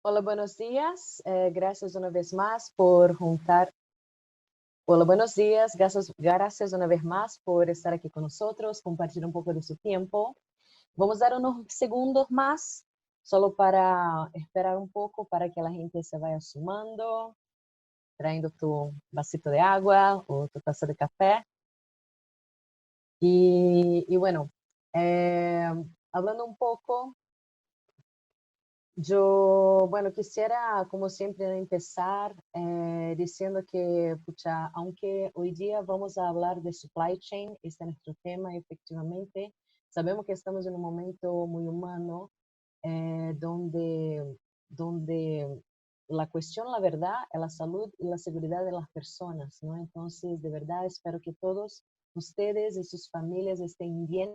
Hola, buenos días. Gracias una vez más por juntar. Hola, buenos días. Gracias una vez más por estar aquí con nosotros, compartir un poco de su tiempo. Vamos a dar unos segundos más, solo para esperar un poco para que la gente se vaya sumando, trayendo tu vasito de agua o tu taza de café. Y bueno, hablando un poco. Yo, bueno, quisiera, como siempre, empezar diciendo que, pucha, aunque hoy día vamos a hablar de supply chain, este es nuestro tema, efectivamente, sabemos que estamos en un momento muy humano, donde la cuestión, la verdad, es la salud y la seguridad de las personas, ¿no? Entonces, de verdad, espero que todos ustedes y sus familias estén bien,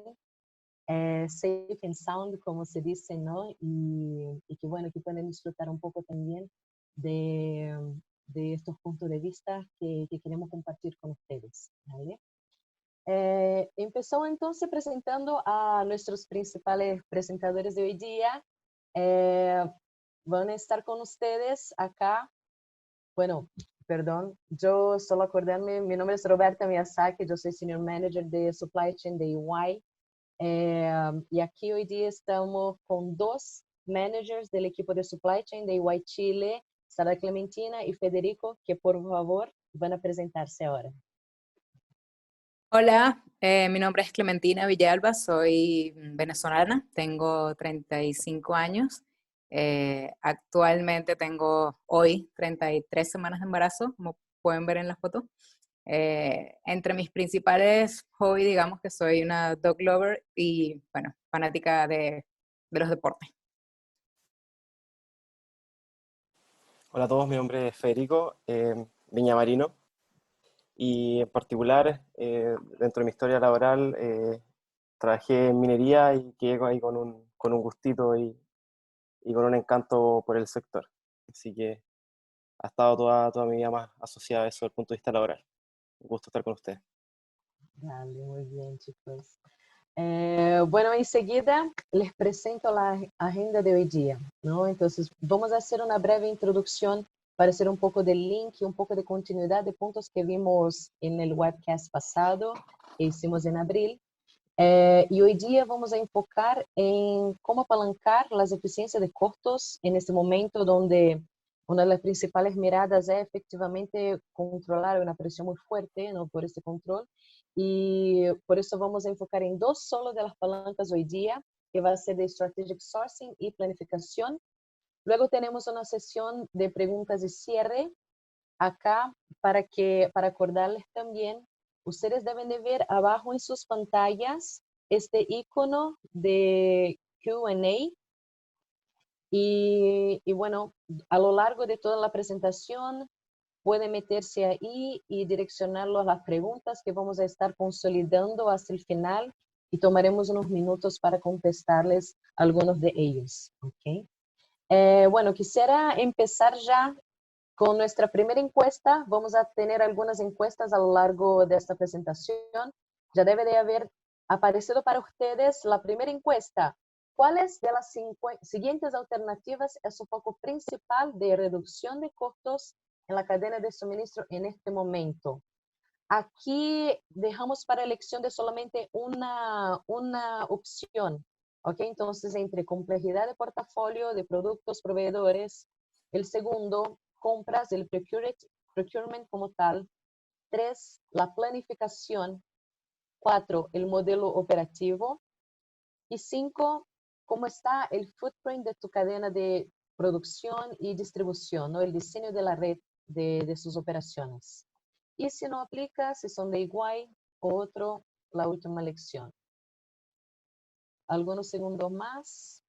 safe and sound, como se dice, ¿no? Y que bueno, que pueden disfrutar un poco también de, de estos puntos de vista que queremos compartir con ustedes, ¿vale? Empezó entonces presentando a nuestros principales presentadores de hoy día. Eh, Van a estar con ustedes acá. Bueno, perdón, yo solo acordarme, mi nombre es Roberta Miyazaki, yo soy Senior Manager de Supply Chain de EY. Y aquí hoy día estamos con dos managers del equipo de supply chain de EY Chile, Sara Clementina y Federico, que por favor van a presentarse ahora. Hola, mi nombre es Clementina Villalba, soy venezolana, tengo 35 años. Actualmente tengo hoy 33 semanas de embarazo, como pueden ver en la foto. Entre mis principales hobbies, digamos que soy una dog lover y, bueno, fanática de los deportes. Hola a todos, mi nombre es Federico Viñamarino y en particular dentro de mi historia laboral trabajé en minería y quedé ahí con un gustito y con un encanto por el sector. Así que ha estado toda mi vida más asociada a eso desde el punto de vista laboral. Un gusto estar con ustedes. Dale, muy bien, chicos. Bueno, enseguida les presento la agenda de hoy día, ¿no? Entonces, vamos a hacer una breve introducción para hacer un poco de link y un poco de continuidad de puntos que vimos en el webcast pasado que hicimos en abril. Y hoy día vamos a enfocar en cómo apalancar las eficiencias de costos en este momento donde una de las principales miradas es efectivamente controlar una presión muy fuerte, ¿no? Por este control. Y por eso vamos a enfocar en dos solo de las palancas hoy día, que va a ser de Strategic Sourcing y Planificación. Luego tenemos una sesión de preguntas de cierre acá para acordarles también, ustedes deben de ver abajo en sus pantallas este icono de Q&A y bueno, a lo largo de toda la presentación puede meterse ahí y direccionarlo a las preguntas que vamos a estar consolidando hasta el final y tomaremos unos minutos para contestarles algunos de ellos. ¿Okay? Bueno, quisiera empezar ya con nuestra primera encuesta. Vamos a tener algunas encuestas a lo largo de esta presentación. Ya debe de haber aparecido para ustedes la primera encuesta. ¿Cuáles de las siguientes alternativas es su foco principal de reducción de costos en la cadena de suministro en este momento? Aquí dejamos para elección de solamente una opción. ¿Ok? Entonces, entre complejidad de portafolio de productos, proveedores. El segundo, compras, el procurement como tal. 3, la planificación. 4, el modelo operativo. Y 5, cómo está el footprint de tu cadena de producción y distribución, ¿no? El diseño de la red de sus operaciones. Y si no aplica, si son de igual o otro, la última lección. Algunos segundos más.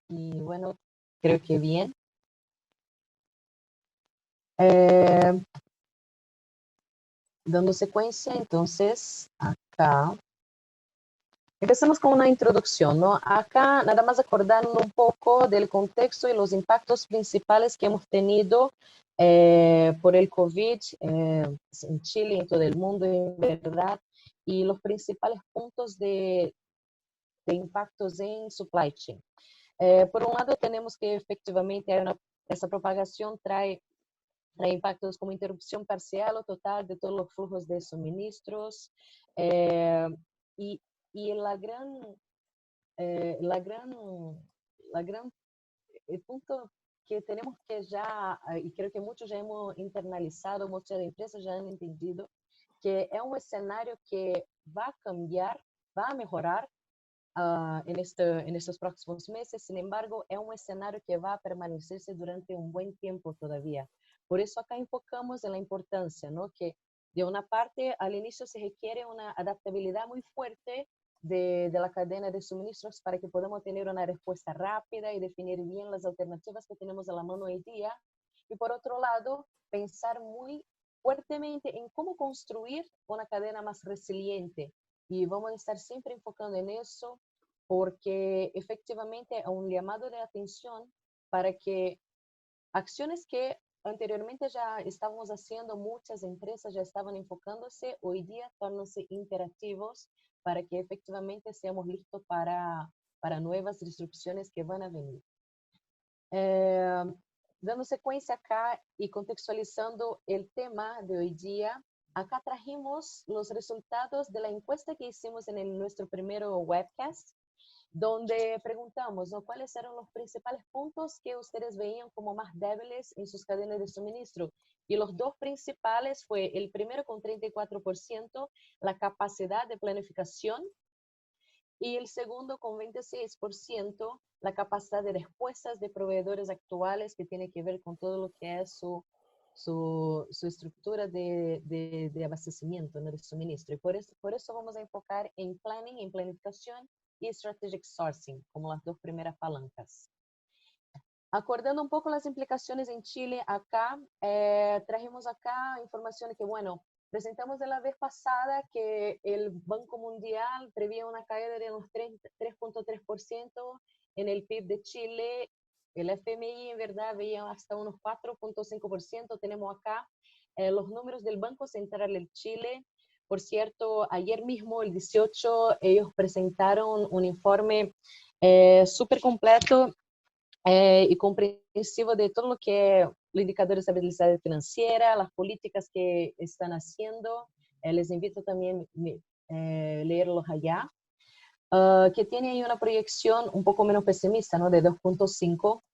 Y bueno, creo que bien. Dando secuencia, entonces, acá. Empezamos con una introducción, ¿no? Acá nada más acordando un poco del contexto y los impactos principales que hemos tenido por el COVID en Chile y en todo el mundo, en verdad, y los principales puntos de impactos en supply chain. Por un lado, tenemos que efectivamente esa propagación trae impactos como interrupción parcial o total de todos los flujos de suministros, eh, y, y la gran, el punto que tenemos que ya, y creo que muchos ya hemos internalizado, muchas empresas ya han entendido, que es un escenario que va a cambiar, va a mejorar en estos próximos meses. Sin embargo, es un escenario que va a permanecerse durante un buen tiempo todavía. Por eso acá enfocamos en la importancia, ¿no? Que de una parte, al inicio se requiere una adaptabilidad muy fuerte de la cadena de suministros para que podamos tener una respuesta rápida y definir bien las alternativas que tenemos a la mano hoy día. Y por otro lado, pensar muy fuertemente en cómo construir una cadena más resiliente. Y vamos a estar siempre enfocando en eso, porque efectivamente es un llamado de atención para que acciones que anteriormente ya estábamos haciendo, muchas empresas ya estaban enfocándose, hoy día tornanse imperativos para que efectivamente seamos listos para nuevas disrupciones que van a venir. Dando sequência acá y contextualizando el tema de hoy día, acá trajimos los resultados de la encuesta que hicimos en nuestro primer webcast, donde preguntamos, ¿no?, cuáles eran los principales puntos que ustedes veían como más débiles en sus cadenas de suministro. Y los dos principales fue el primero con 34%, la capacidad de planificación, y el segundo con 26%, la capacidad de respuestas de proveedores actuales, que tiene que ver con todo lo que es su estructura de abastecimiento, ¿no?, de suministro. Y por eso vamos a enfocar en planning, en planificación y strategic sourcing, como las dos primeras palancas. Acordando un poco las implicaciones en Chile, acá trajimos acá información que, bueno, presentamos de la vez pasada que el Banco Mundial prevía una caída de unos 3.3% en el PIB de Chile. El FMI en verdad veía hasta unos 4.5%. Tenemos acá los números del Banco Central de Chile. Por cierto, ayer mismo, el 18, ellos presentaron un informe súper completo y comprensivo de todo lo que los indicadores de estabilidad financiera, las políticas que están haciendo. Les invito también a leerlos allá, que tiene ahí una proyección un poco menos pesimista, ¿no?, de 2.5.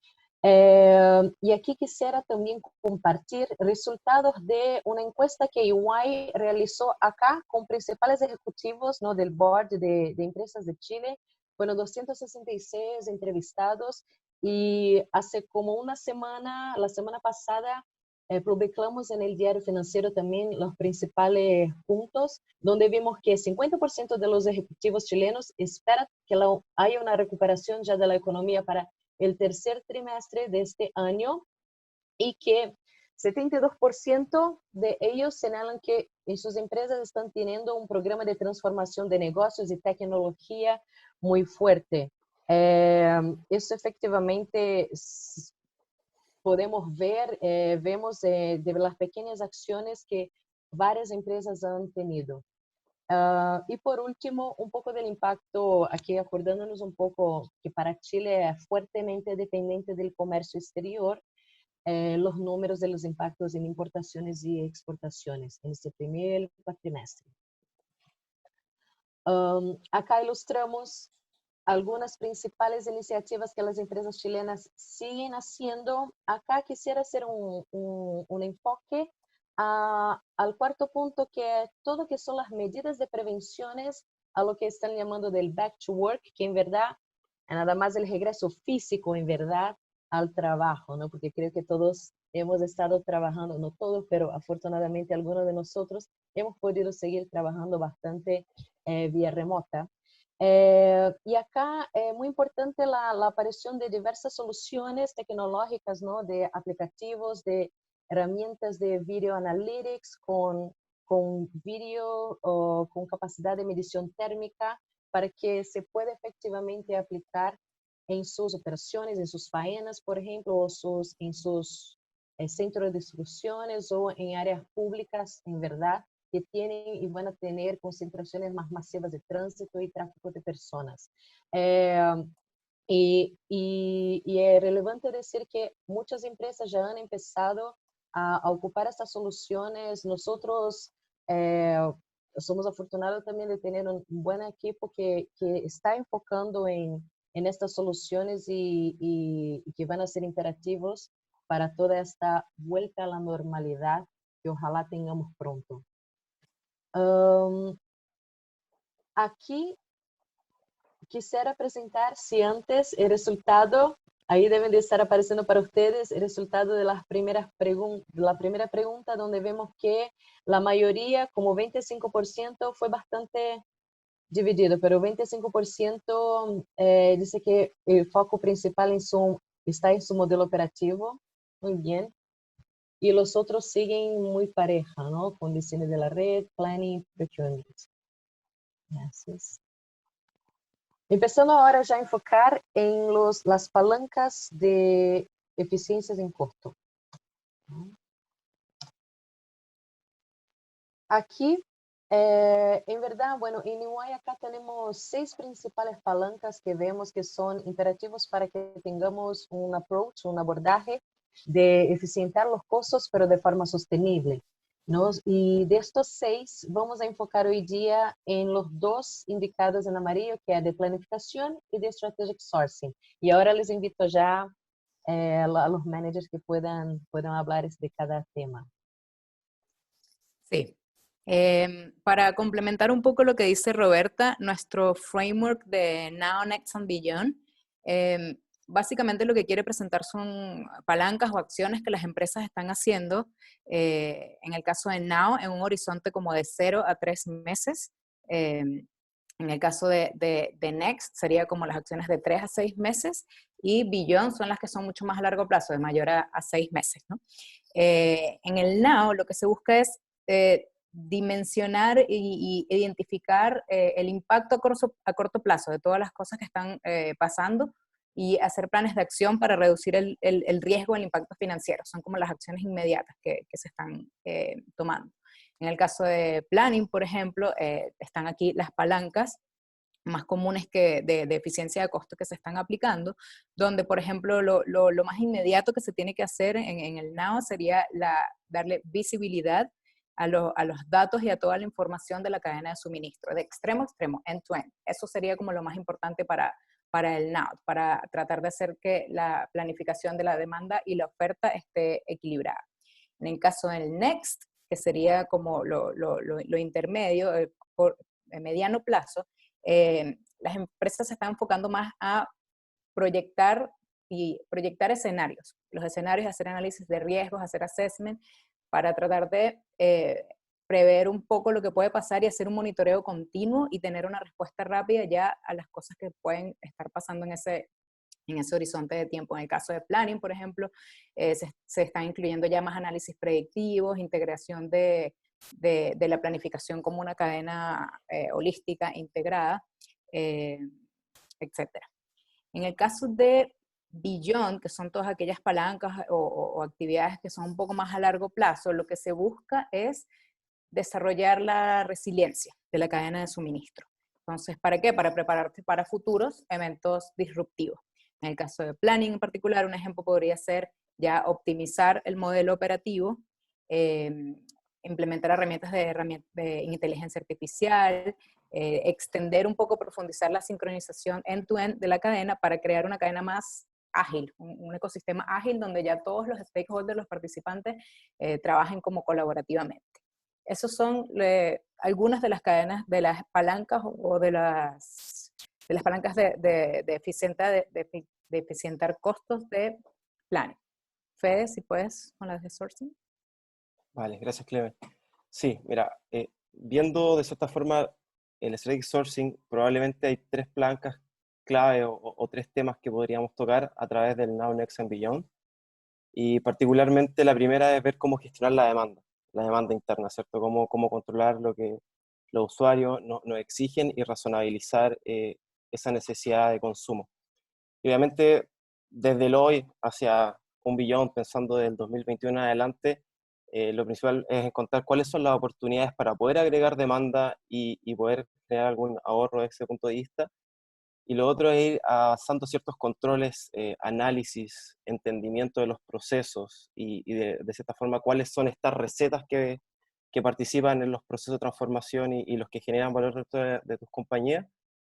Y aquí quisiera también compartir resultados de una encuesta que EY realizó acá con principales ejecutivos, ¿no?, del board de empresas de Chile. Fueron 266 entrevistados, y hace como una semana, la semana pasada, publicamos en el Diario Financiero también los principales puntos, donde vimos que 50% de los ejecutivos chilenos esperan que haya una recuperación ya de la economía para el tercer trimestre de este año, y que 72% de ellos señalan que en sus empresas están teniendo un programa de transformación de negocios y tecnología muy fuerte. Eso efectivamente podemos ver, vemos de las pequeñas acciones que varias empresas han tenido. Y por último, un poco del impacto, aquí acordándonos un poco que para Chile es fuertemente dependiente del comercio exterior, los números de los impactos en importaciones y exportaciones en este primer cuatrimestre. Acá ilustramos algunas principales iniciativas que las empresas chilenas siguen haciendo. Acá quisiera hacer un enfoque al cuarto punto, que es todo que son las medidas de prevenciones a lo que están llamando del back to work, que en verdad es nada más el regreso físico, en verdad, al trabajo, ¿no? Porque creo que todos hemos estado trabajando, no todos, pero afortunadamente algunos de nosotros hemos podido seguir trabajando bastante vía remota. Y acá es muy importante la aparición de diversas soluciones tecnológicas, ¿no?, de aplicativos, de herramientas de video analytics con video o con capacidad de medición térmica, para que se pueda efectivamente aplicar en sus operaciones, en sus faenas, por ejemplo, o en sus centros de distribuciones o en áreas públicas, en verdad, que tienen y van a tener concentraciones más masivas de tránsito y tráfico de personas. Y es relevante decir que muchas empresas ya han empezado a ocupar estas soluciones. Nosotros somos afortunados también de tener un buen equipo que está enfocando en estas soluciones y que van a ser imperativos para toda esta vuelta a la normalidad que ojalá tengamos pronto. Aquí quisiera presentar, si antes el resultado, ahí deben de estar apareciendo para ustedes el resultado de la primera pregunta, donde vemos que la mayoría, como 25%, fue bastante dividido, pero 25% dice que el foco principal está en su modelo operativo, muy bien, y los otros siguen muy pareja, ¿no? Con diseño de la red, planning, procurement. Gracias. Empezando ahora ya a enfocar en las palancas de eficiencias en costo. Aquí, en verdad, bueno, en EY acá tenemos 6 principales palancas que vemos que son imperativos para que tengamos un approach, un abordaje de eficientar los costos, pero de forma sostenible, ¿no? Y de estos 6, vamos a enfocar hoy día en los 2 indicados en amarillo, que es de planificación y de strategic sourcing. Y ahora les invito ya a los managers que puedan hablar de cada tema. Sí. Para complementar un poco lo que dice Roberta, nuestro framework de Now, Next and Beyond, básicamente lo que quiere presentar son palancas o acciones que las empresas están haciendo, en el caso de Now, en un horizonte como de 0 a 3 meses. En el caso de Next, sería como las acciones de 3 a 6 meses, y Beyond son las que son mucho más a largo plazo, de mayor a 6 meses, ¿no? En el Now, lo que se busca es dimensionar y identificar el impacto a corto plazo de todas las cosas que están pasando y hacer planes de acción para reducir el riesgo, el impacto financiero. Son como las acciones inmediatas que se están tomando. En el caso de planning, por ejemplo, están aquí las palancas más comunes de eficiencia de costo que se están aplicando, donde, por ejemplo, lo más inmediato que se tiene que hacer en el NOW sería darle visibilidad a los datos y a toda la información de la cadena de suministro, de extremo a extremo, end-to-end. Eso sería como lo más importante para el NOW, para tratar de hacer que la planificación de la demanda y la oferta esté equilibrada. En el caso del Next, que sería como lo intermedio, por mediano plazo, las empresas se están enfocando más a proyectar escenarios. Los escenarios, hacer análisis de riesgos, hacer assessment, para tratar de prever un poco lo que puede pasar y hacer un monitoreo continuo y tener una respuesta rápida ya a las cosas que pueden estar pasando en ese horizonte de tiempo. En el caso de planning, por ejemplo, se están incluyendo ya más análisis predictivos, integración de la planificación como una cadena holística, integrada, etc. En el caso de Beyond, que son todas aquellas palancas o actividades que son un poco más a largo plazo, lo que se busca es desarrollar la resiliencia de la cadena de suministro. Entonces, ¿para qué? Para prepararte para futuros eventos disruptivos. En el caso de planning en particular, un ejemplo podría ser ya optimizar el modelo operativo, implementar herramientas de inteligencia artificial, extender un poco, profundizar la sincronización end-to-end de la cadena para crear una cadena más ágil, un ecosistema ágil donde ya todos los stakeholders, los participantes, trabajen como colaborativamente. Esos son algunas de las cadenas, de las palancas o de las palancas de eficientar costos de planning. Fede, si puedes con las de sourcing. Vale, gracias, Clemen. Sí, mira, viendo de cierta forma el strategic sourcing, probablemente hay 3 palancas clave o 3 temas que podríamos tocar a través del Now, Next and Beyond. Y particularmente la primera es ver cómo gestionar la demanda interna, ¿cierto? Cómo controlar lo que los usuarios nos exigen y razonabilizar esa necesidad de consumo. Y obviamente, desde el hoy hacia un billón, pensando del 2021 en adelante, lo principal es encontrar cuáles son las oportunidades para poder agregar demanda y poder crear algún ahorro desde ese punto de vista. Y lo otro es ir avanzando ciertos controles, análisis, entendimiento de los procesos y de cierta forma cuáles son estas recetas que participan en los procesos de transformación y los que generan valor dentro de tus compañías,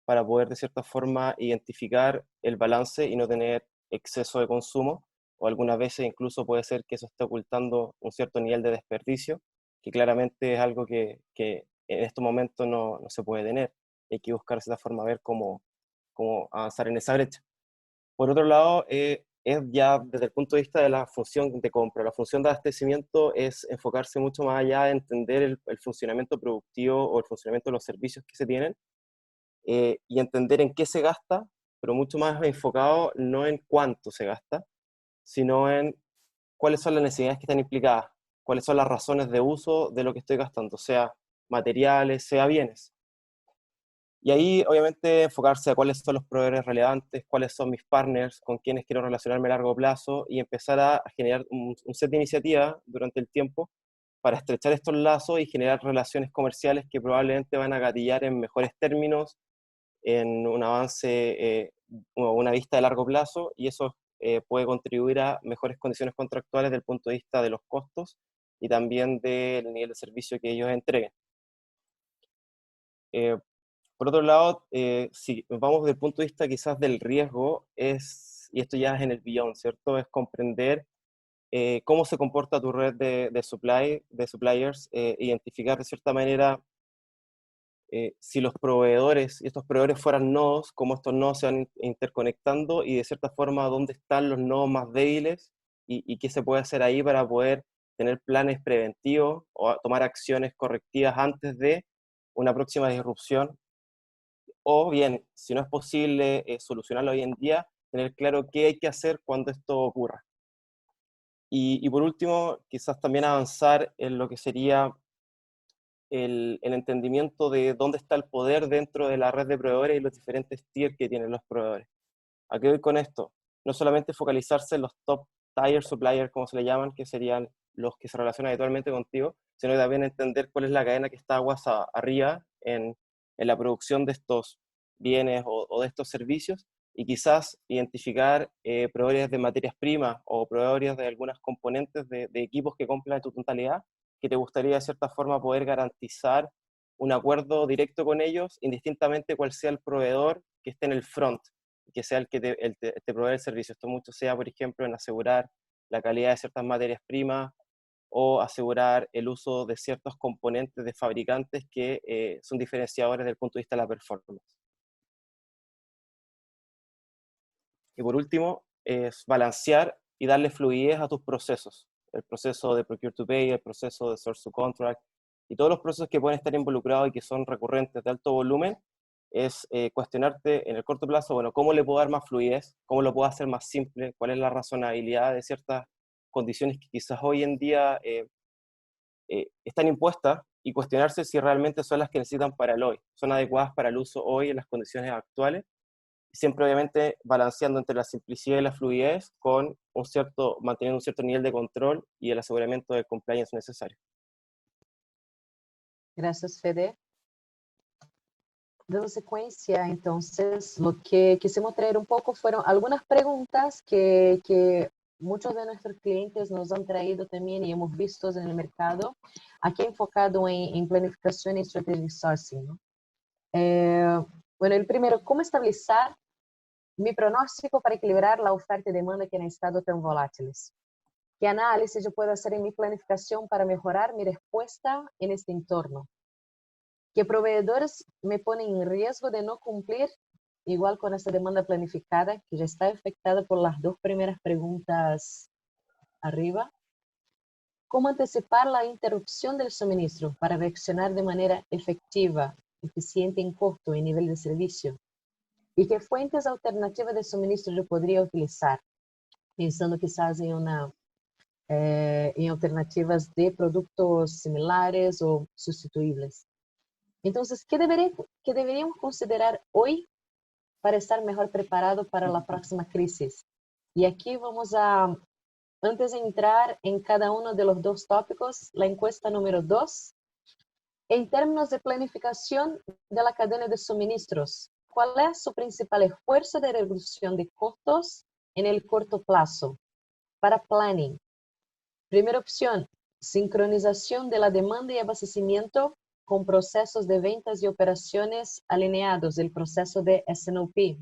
para poder de cierta forma identificar el balance y no tener exceso de consumo, o algunas veces incluso puede ser que eso esté ocultando un cierto nivel de desperdicio, que claramente es algo que en estos momentos no se puede tener. Hay que buscar de cierta forma ver cómo avanzar en esa brecha. Por otro lado, es ya desde el punto de vista de la función de compra, la función de abastecimiento es enfocarse mucho más allá de entender el funcionamiento productivo o el funcionamiento de los servicios que se tienen, y entender en qué se gasta, pero mucho más enfocado no en cuánto se gasta, sino en cuáles son las necesidades que están implicadas, cuáles son las razones de uso de lo que estoy gastando, sea materiales, sea bienes. Y ahí, obviamente, enfocarse a cuáles son los proveedores relevantes, cuáles son mis partners, con quienes quiero relacionarme a largo plazo, y empezar a generar un set de iniciativas durante el tiempo para estrechar estos lazos y generar relaciones comerciales que probablemente van a gatillar en mejores términos, en un avance, o una vista de largo plazo, y eso puede contribuir a mejores condiciones contractuales desde el punto de vista de los costos y también del nivel de servicio que ellos entreguen. Por otro lado, si vamos desde el punto de vista quizás del riesgo, y esto ya es en el beyond, ¿cierto? Es comprender cómo se comporta tu red de suppliers, identificar de cierta manera si los proveedores, y estos proveedores fueran nodos, cómo estos nodos se van interconectando y de cierta forma dónde están los nodos más débiles y qué se puede hacer ahí para poder tener planes preventivos o tomar acciones correctivas antes de una próxima disrupción. O bien, si no es posible solucionarlo hoy en día, tener claro qué hay que hacer cuando esto ocurra. Y por último, quizás también avanzar en lo que sería el entendimiento de dónde está el poder dentro de la red de proveedores y los diferentes tiers que tienen los proveedores. ¿A qué voy con esto? No solamente focalizarse en los top tier suppliers, como se le llaman, que serían los que se relacionan habitualmente contigo, sino también entender cuál es la cadena que está aguas arriba en la producción de estos bienes o de estos servicios, y quizás identificar proveedores de materias primas o proveedores de algunas componentes de equipos que compran en tu totalidad, que te gustaría de cierta forma poder garantizar un acuerdo directo con ellos, indistintamente cuál sea el proveedor que esté en el front, que sea el que te provee el servicio. Esto mucho sea, por ejemplo, en asegurar la calidad de ciertas materias primas o asegurar el uso de ciertos componentes de fabricantes que son diferenciadores desde el punto de vista de la performance. Y por último, es balancear y darle fluidez a tus procesos. El proceso de procure to pay, el proceso de source to contract, y todos los procesos que pueden estar involucrados y que son recurrentes de alto volumen, es cuestionarte en el corto plazo, bueno, ¿cómo le puedo dar más fluidez? ¿Cómo lo puedo hacer más simple? ¿Cuál es la razonabilidad de ciertas condiciones que quizás hoy en día están impuestas? Y cuestionarse si realmente son las que necesitan para el hoy, son adecuadas para el uso hoy en las condiciones actuales, siempre obviamente balanceando entre la simplicidad y la fluidez con manteniendo un cierto nivel de control y el aseguramiento de compliance necesario. Gracias, Fede. Dando sequência, entonces, lo que quisimos traer un poco fueron algunas preguntas que muchos de nuestros clientes nos han traído también y hemos visto en el mercado, aquí enfocado en planificación y strategic sourcing, ¿no? Bueno, el primero, ¿cómo estabilizar mi pronóstico para equilibrar la oferta y demanda que han estado tan volátiles? ¿Qué análisis yo puedo hacer en mi planificación para mejorar mi respuesta en este entorno? ¿Qué proveedores me ponen en riesgo de no cumplir igual con esta demanda planificada, que ya está afectada por las dos primeras preguntas arriba? ¿Cómo anticipar la interrupción del suministro para reaccionar de manera efectiva, eficiente en costo y nivel de servicio? ¿Y qué fuentes alternativas de suministro yo podría utilizar? Pensando quizás en alternativas de productos similares o sustituibles. Entonces, ¿qué deberíamos considerar hoy para estar mejor preparado para la próxima crisis? Y aquí vamos a, antes de entrar en cada uno de los dos tópicos, la encuesta número 2. En términos de planificación de la cadena de suministros, ¿cuál es su principal esfuerzo de reducción de costos en el corto plazo? Para planning. Primera opción, sincronización de la demanda y abastecimiento con procesos de ventas y operaciones alineados del proceso de S&OP.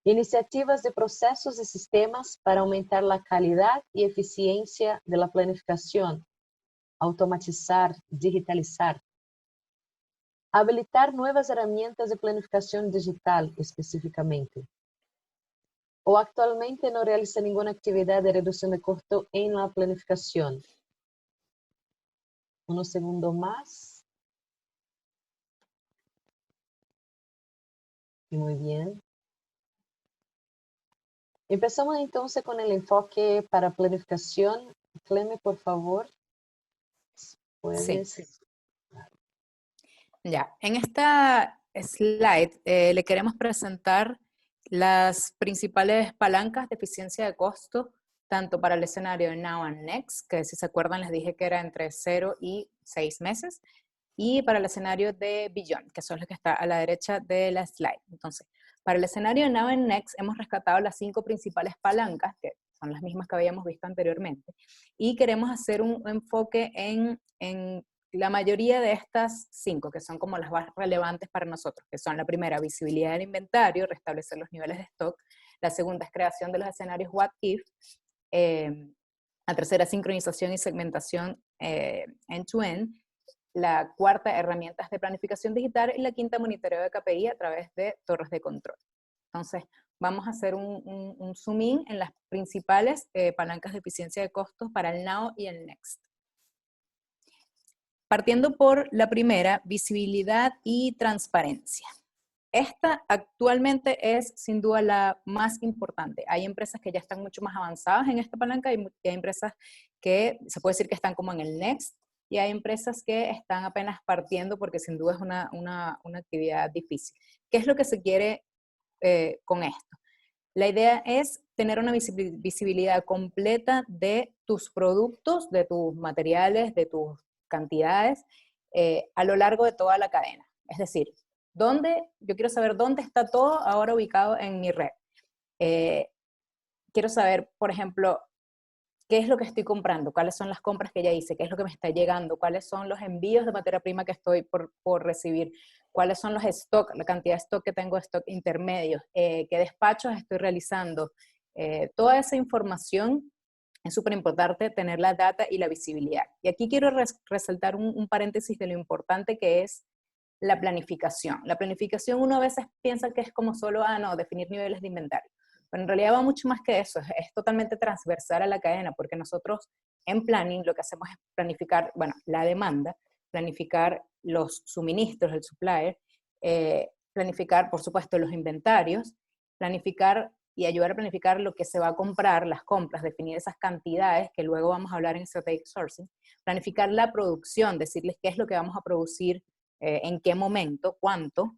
Iniciativas de procesos y sistemas para aumentar la calidad y eficiencia de la planificación, automatizar, digitalizar. Habilitar nuevas herramientas de planificación digital específicamente. O actualmente no realiza ninguna actividad de reducción de costo en la planificación. Unos segundos más. Muy bien. Empezamos entonces con el enfoque para planificación. Cleme, por favor. Sí. Puedes. Ya, en esta slide le queremos presentar las principales palancas de eficiencia de costo, tanto para el escenario de Now and Next, que si se acuerdan les dije que era entre 0 y 6 meses, y para el escenario de Beyond, que son los que está a la derecha de la slide. Entonces, para el escenario de Now and Next hemos rescatado las 5 principales palancas, que son las mismas que habíamos visto anteriormente, y queremos hacer un enfoque en la mayoría de estas 5, que son como las más relevantes para nosotros, que son la primera, visibilidad del inventario, restablecer los niveles de stock. La segunda es creación de los escenarios what if. La tercera, sincronización y segmentación end-to-end. La cuarta, herramientas de planificación digital. Y la quinta, monitoreo de KPI a través de torres de control. Entonces, vamos a hacer un zoom in en las principales palancas de eficiencia de costos para el Now y el Next. Partiendo por la primera, visibilidad y transparencia. Esta actualmente es sin duda la más importante. Hay empresas que ya están mucho más avanzadas en esta palanca y hay empresas que se puede decir que están como en el next y hay empresas que están apenas partiendo porque sin duda es una actividad difícil. ¿Qué es lo que se quiere con esto? La idea es tener una visibilidad completa de tus productos, de tus materiales, de tus cantidades a lo largo de toda la cadena. Es decir, yo quiero saber dónde está todo ahora ubicado en mi red. Quiero saber, por ejemplo, qué es lo que estoy comprando, cuáles son las compras que ya hice, qué es lo que me está llegando, cuáles son los envíos de materia prima que estoy por recibir, cuáles son los stock, la cantidad de stock que tengo, stock intermedios, qué despachos estoy realizando. Toda esa información es súper importante tener la data y la visibilidad. Y aquí quiero resaltar un paréntesis de lo importante que es la planificación. La planificación uno a veces piensa que es como solo, definir niveles de inventario. Pero en realidad va mucho más que eso, es totalmente transversal a la cadena, porque nosotros en planning lo que hacemos es planificar, la demanda, planificar los suministros, el supplier, planificar, por supuesto, los inventarios, planificar y ayudar a planificar lo que se va a comprar, las compras, definir esas cantidades que luego vamos a hablar en Strategic Sourcing, planificar la producción, decirles qué es lo que vamos a producir, en qué momento, cuánto,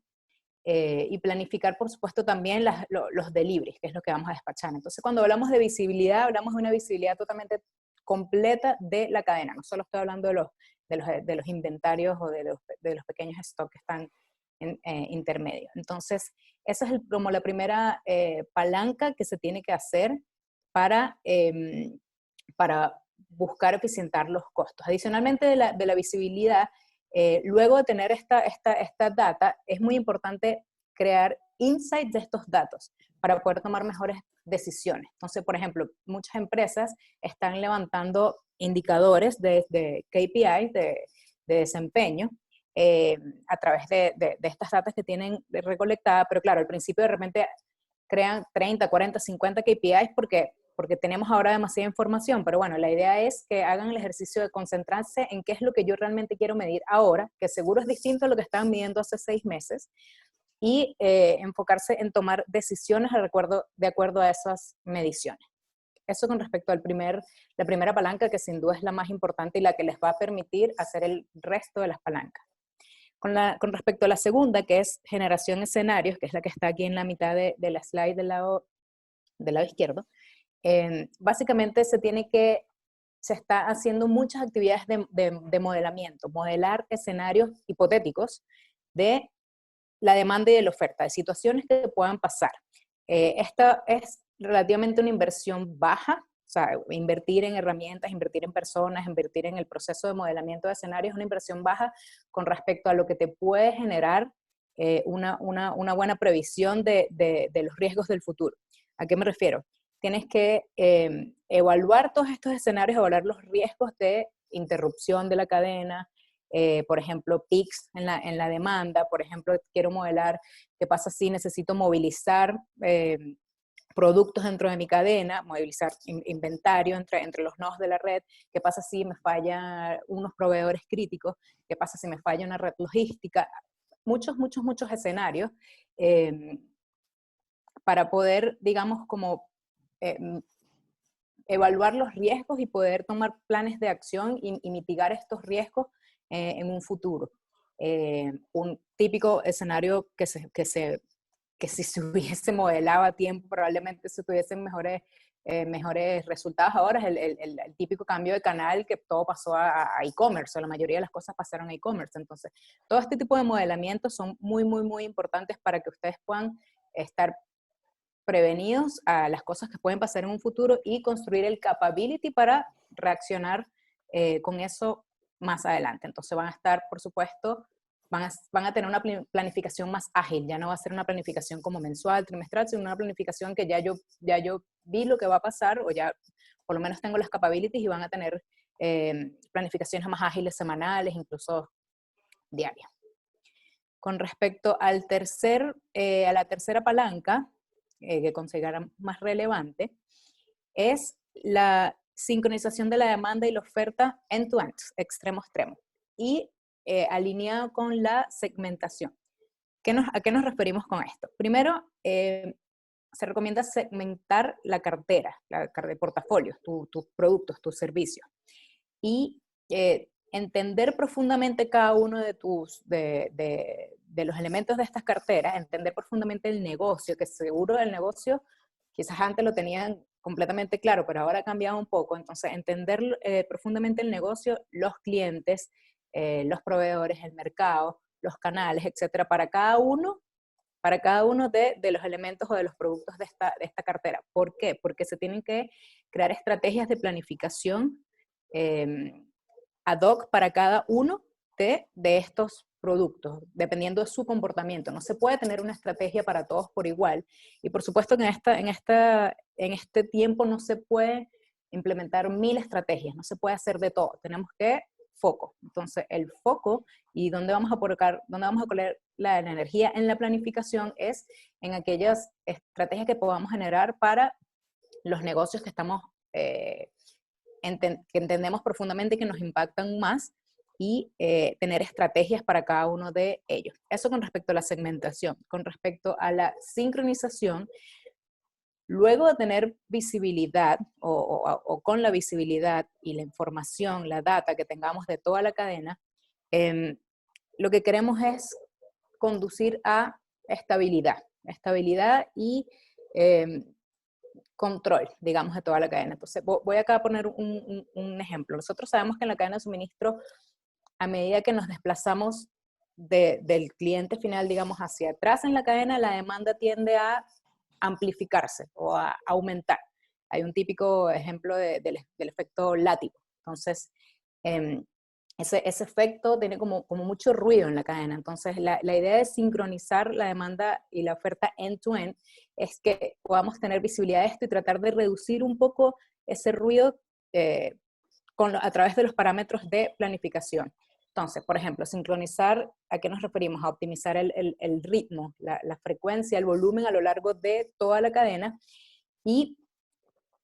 y planificar, por supuesto, también los deliveries, que es lo que vamos a despachar. Entonces, cuando hablamos de visibilidad, hablamos de una visibilidad totalmente completa de la cadena. No solo estoy hablando de los inventarios o de los pequeños stocks que están intermedios. Entonces, esa es como la primera palanca que se tiene que hacer para buscar eficientar los costos. Adicionalmente de la visibilidad, luego de tener esta data, es muy importante crear insights de estos datos para poder tomar mejores decisiones. Entonces, por ejemplo, muchas empresas están levantando indicadores de KPIs, de desempeño, a través de estas datas que tienen recolectadas, pero claro, al principio de repente crean 30, 40, 50 KPIs porque tenemos ahora demasiada información, pero bueno, la idea es que hagan el ejercicio de concentrarse en qué es lo que yo realmente quiero medir ahora, que seguro es distinto a lo que estaban midiendo hace 6 meses, y enfocarse en tomar decisiones de acuerdo a esas mediciones. Eso con respecto a la primera palanca, que sin duda es la más importante y la que les va a permitir hacer el resto de las palancas. Con respecto a la segunda, que es generación de escenarios, que es la que está aquí en la mitad de la slide del lado izquierdo, básicamente se está haciendo muchas actividades de modelamiento, modelar escenarios hipotéticos de la demanda y de la oferta, de situaciones que puedan pasar. Esta es relativamente una inversión baja, o sea, invertir en herramientas, invertir en personas, invertir en el proceso de modelamiento de escenarios es una inversión baja con respecto a lo que te puede generar una buena previsión de los riesgos del futuro. ¿A qué me refiero? Tienes que evaluar todos estos escenarios, evaluar los riesgos de interrupción de la cadena, por ejemplo, peaks en la demanda, por ejemplo, quiero modelar qué pasa si necesito movilizar productos dentro de mi cadena, movilizar inventario entre los nodos de la red, qué pasa si me fallan unos proveedores críticos, qué pasa si me falla una red logística, muchos escenarios para poder, digamos, como evaluar los riesgos y poder tomar planes de acción y mitigar estos riesgos en un futuro. Un típico escenario que si se hubiese modelado a tiempo probablemente se tuviesen mejores resultados ahora es el típico cambio de canal, que todo pasó a e-commerce, o la mayoría de las cosas pasaron a e-commerce. Entonces, todo este tipo de modelamientos son muy importantes para que ustedes puedan estar prevenidos a las cosas que pueden pasar en un futuro y construir el capability para reaccionar con eso más adelante. Entonces van a estar, por supuesto, van a tener una planificación más ágil, ya no va a ser una planificación como mensual, trimestral, sino una planificación que ya yo vi lo que va a pasar, o ya por lo menos tengo las capabilities, y van a tener planificaciones más ágiles, semanales, incluso diarias. Con respecto a la tercera palanca, que consideran más relevante, es la sincronización de la demanda y la oferta end-to-end, extremo a extremo, y alineado con la segmentación. ¿A qué nos referimos con esto? Primero, se recomienda segmentar la cartera de portafolios, tus productos, tus servicios, y entender profundamente cada uno de los elementos de estas carteras, entender profundamente el negocio, que seguro el negocio quizás antes lo tenían completamente claro, pero ahora ha cambiado un poco. Entonces, entender profundamente el negocio, los clientes, los proveedores, el mercado, los canales, etcétera, para cada uno de los elementos o de los productos de esta cartera. ¿Por qué? Porque se tienen que crear estrategias de planificación ad hoc para cada uno de estos productos, dependiendo de su comportamiento. No se puede tener una estrategia para todos por igual. Y por supuesto que en este tiempo no se puede implementar 1000 estrategias, no se puede hacer de todo. Tenemos que foco. Entonces, el foco y dónde vamos a colocar la energía en la planificación es en aquellas estrategias que podamos generar para los negocios que estamos que entendemos profundamente, que nos impactan más, y tener estrategias para cada uno de ellos. Eso con respecto a la segmentación. Con respecto a la sincronización, luego de tener visibilidad o con la visibilidad y la información, la data que tengamos de toda la cadena, lo que queremos es conducir a estabilidad y control, digamos, de toda la cadena. Entonces, voy acá a poner un ejemplo. Nosotros sabemos que en la cadena de suministro, a medida que nos desplazamos del cliente final, digamos, hacia atrás en la cadena, la demanda tiende a amplificarse o a aumentar. Hay un típico ejemplo del efecto látigo. Entonces, ese efecto tiene como mucho ruido en la cadena. Entonces, la idea de sincronizar la demanda y la oferta end-to-end es que podamos tener visibilidad de esto y tratar de reducir un poco ese ruido a través de los parámetros de planificación. Entonces, por ejemplo, sincronizar, ¿a qué nos referimos? A optimizar el ritmo, la frecuencia, el volumen a lo largo de toda la cadena. Y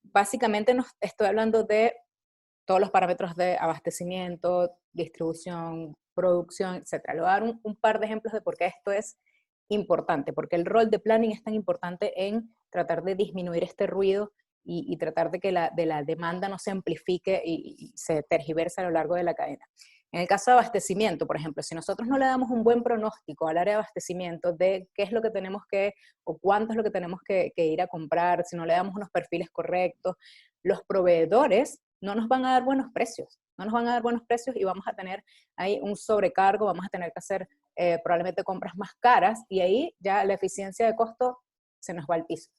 básicamente estoy hablando de todos los parámetros de abastecimiento, distribución, producción, etc. Le voy a dar un par de ejemplos de por qué esto es importante, porque el rol de planning es tan importante en tratar de disminuir este ruido y tratar de que la demanda no se amplifique y se tergiverse a lo largo de la cadena. En el caso de abastecimiento, por ejemplo, si nosotros no le damos un buen pronóstico al área de abastecimiento de qué es lo que tenemos o cuánto es lo que tenemos que ir a comprar, si no le damos unos perfiles correctos, los proveedores no nos van a dar buenos precios, y vamos a tener ahí un sobrecargo, vamos a tener que hacer probablemente compras más caras, y ahí ya la eficiencia de costo se nos va al piso.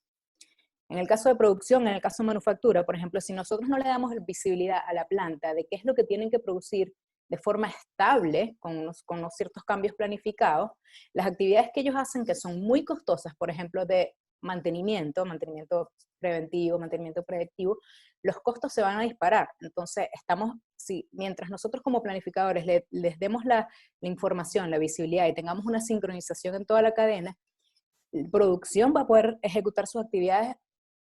En el caso de producción, en el caso de manufactura, por ejemplo, si nosotros no le damos visibilidad a la planta de qué es lo que tienen que producir de forma estable, con unos ciertos cambios planificados, las actividades que ellos hacen que son muy costosas, por ejemplo, de mantenimiento preventivo, mantenimiento predictivo, los costos se van a disparar. Entonces, mientras nosotros como planificadores les demos la información, la visibilidad y tengamos una sincronización en toda la cadena, la producción va a poder ejecutar sus actividades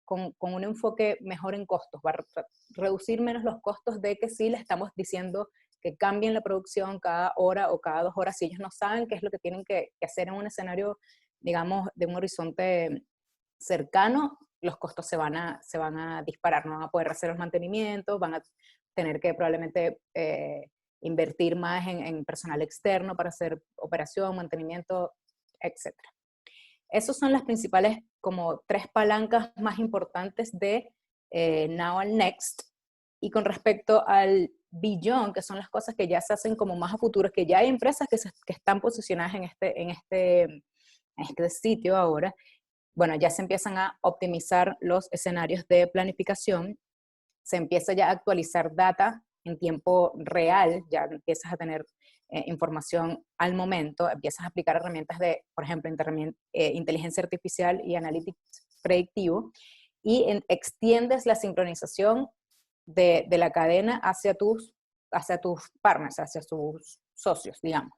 con un enfoque mejor en costos, va a reducir menos los costos de que si le estamos diciendo que cambien la producción cada hora o cada 2 horas, si ellos no saben qué es lo que tienen que hacer en un escenario, digamos, de un horizonte cercano, los costos se van a disparar, no van a poder hacer los mantenimientos, van a tener que probablemente invertir más en personal externo para hacer operación, mantenimiento, etc. Esas son las principales como 3 palancas más importantes de Now and Next. Y con respecto al Beyond, que son las cosas que ya se hacen como más a futuro, que ya hay empresas que están posicionadas en este sitio ahora, bueno, ya se empiezan a optimizar los escenarios de planificación, se empieza ya a actualizar data en tiempo real, ya empiezas a tener información al momento, empiezas a aplicar herramientas de, por ejemplo, inteligencia artificial y analytics predictivo, y extiendes la sincronización de la cadena hacia tus partners, hacia tus socios, digamos.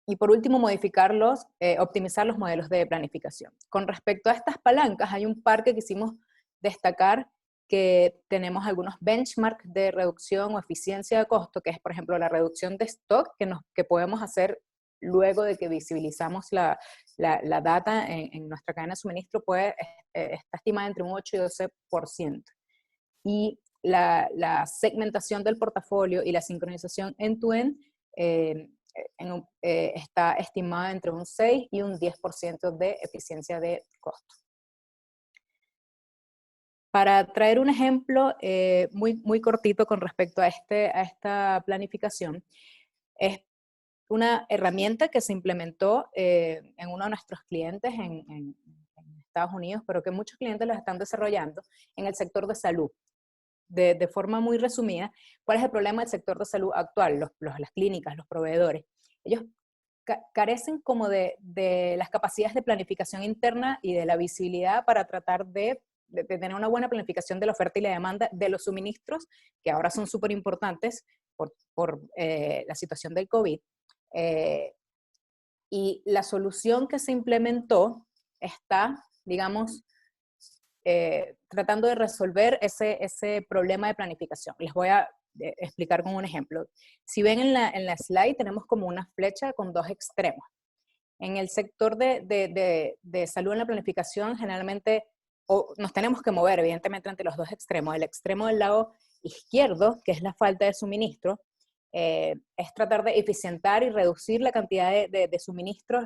Y por último, optimizar los modelos de planificación. Con respecto a estas palancas, hay un par que quisimos destacar, que tenemos algunos benchmarks de reducción o eficiencia de costo, que es, por ejemplo, la reducción de stock que podemos hacer luego de que visibilizamos la data en nuestra cadena de suministro, está estimada entre un 8 y 12%. Y la segmentación del portafolio y la sincronización end-to-end está estimada entre un 6 y un 10% de eficiencia de costo. Para traer un ejemplo muy, muy cortito con respecto a esta planificación, es una herramienta que se implementó en uno de nuestros clientes en Estados Unidos, pero que muchos clientes las están desarrollando en el sector de salud. De forma muy resumida, ¿cuál es el problema del sector de salud actual? Las clínicas, los proveedores. Ellos carecen como de las capacidades de planificación interna y de la visibilidad para tratar de tener una buena planificación de la oferta y la demanda de los suministros, que ahora son súper importantes por la situación del COVID. Y la solución que se implementó está, digamos, tratando de resolver ese problema de planificación. Les voy a explicar con un ejemplo. Si ven en la slide, tenemos como una flecha con 2 extremos. En el sector de salud en la planificación, generalmente nos tenemos que mover, evidentemente, entre los 2 extremos. El extremo del lado izquierdo, que es la falta de suministro, es tratar de eficientar y reducir la cantidad de suministros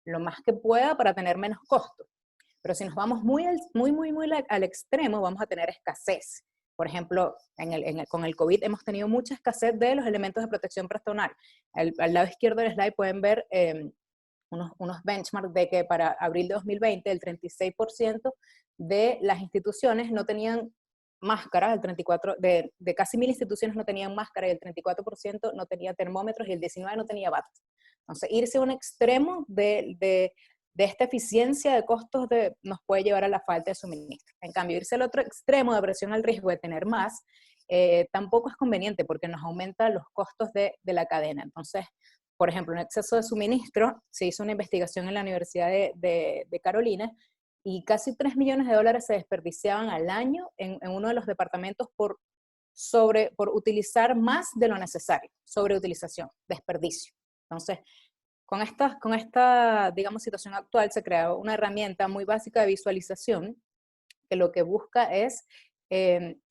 lo más que pueda para tener menos costo. Pero si nos vamos muy al extremo, vamos a tener escasez. Por ejemplo, con el COVID hemos tenido mucha escasez de los elementos de protección personal. Al lado izquierdo del slide pueden ver unos benchmarks de que para abril de 2020 el 36% de las instituciones no tenían máscaras, de casi 1000 instituciones no tenían máscara, y el 34% no tenía termómetros y el 19% no tenía batas. Entonces, irse a un extremo de esta eficiencia de costos nos puede llevar a la falta de suministro. En cambio, irse al otro extremo de aversión al riesgo de tener más, tampoco es conveniente porque nos aumenta los costos de la cadena. Entonces, por ejemplo, en exceso de suministro, se hizo una investigación en la Universidad de Carolina, y casi $3 millones se desperdiciaban al año en uno de los departamentos por utilizar más de lo necesario, sobreutilización, desperdicio. Entonces, con esta, digamos, situación actual, se creó una herramienta muy básica de visualización que lo que busca es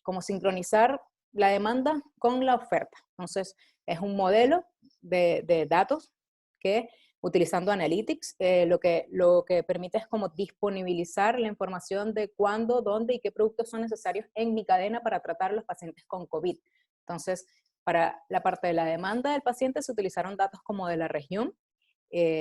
como sincronizar la demanda con la oferta. Entonces, es un modelo de datos que, utilizando Analytics, lo que permite es como disponibilizar la información de cuándo, dónde y qué productos son necesarios en mi cadena para tratar a los pacientes con COVID. Entonces, Para la parte de la demanda del paciente se utilizaron datos como de la región,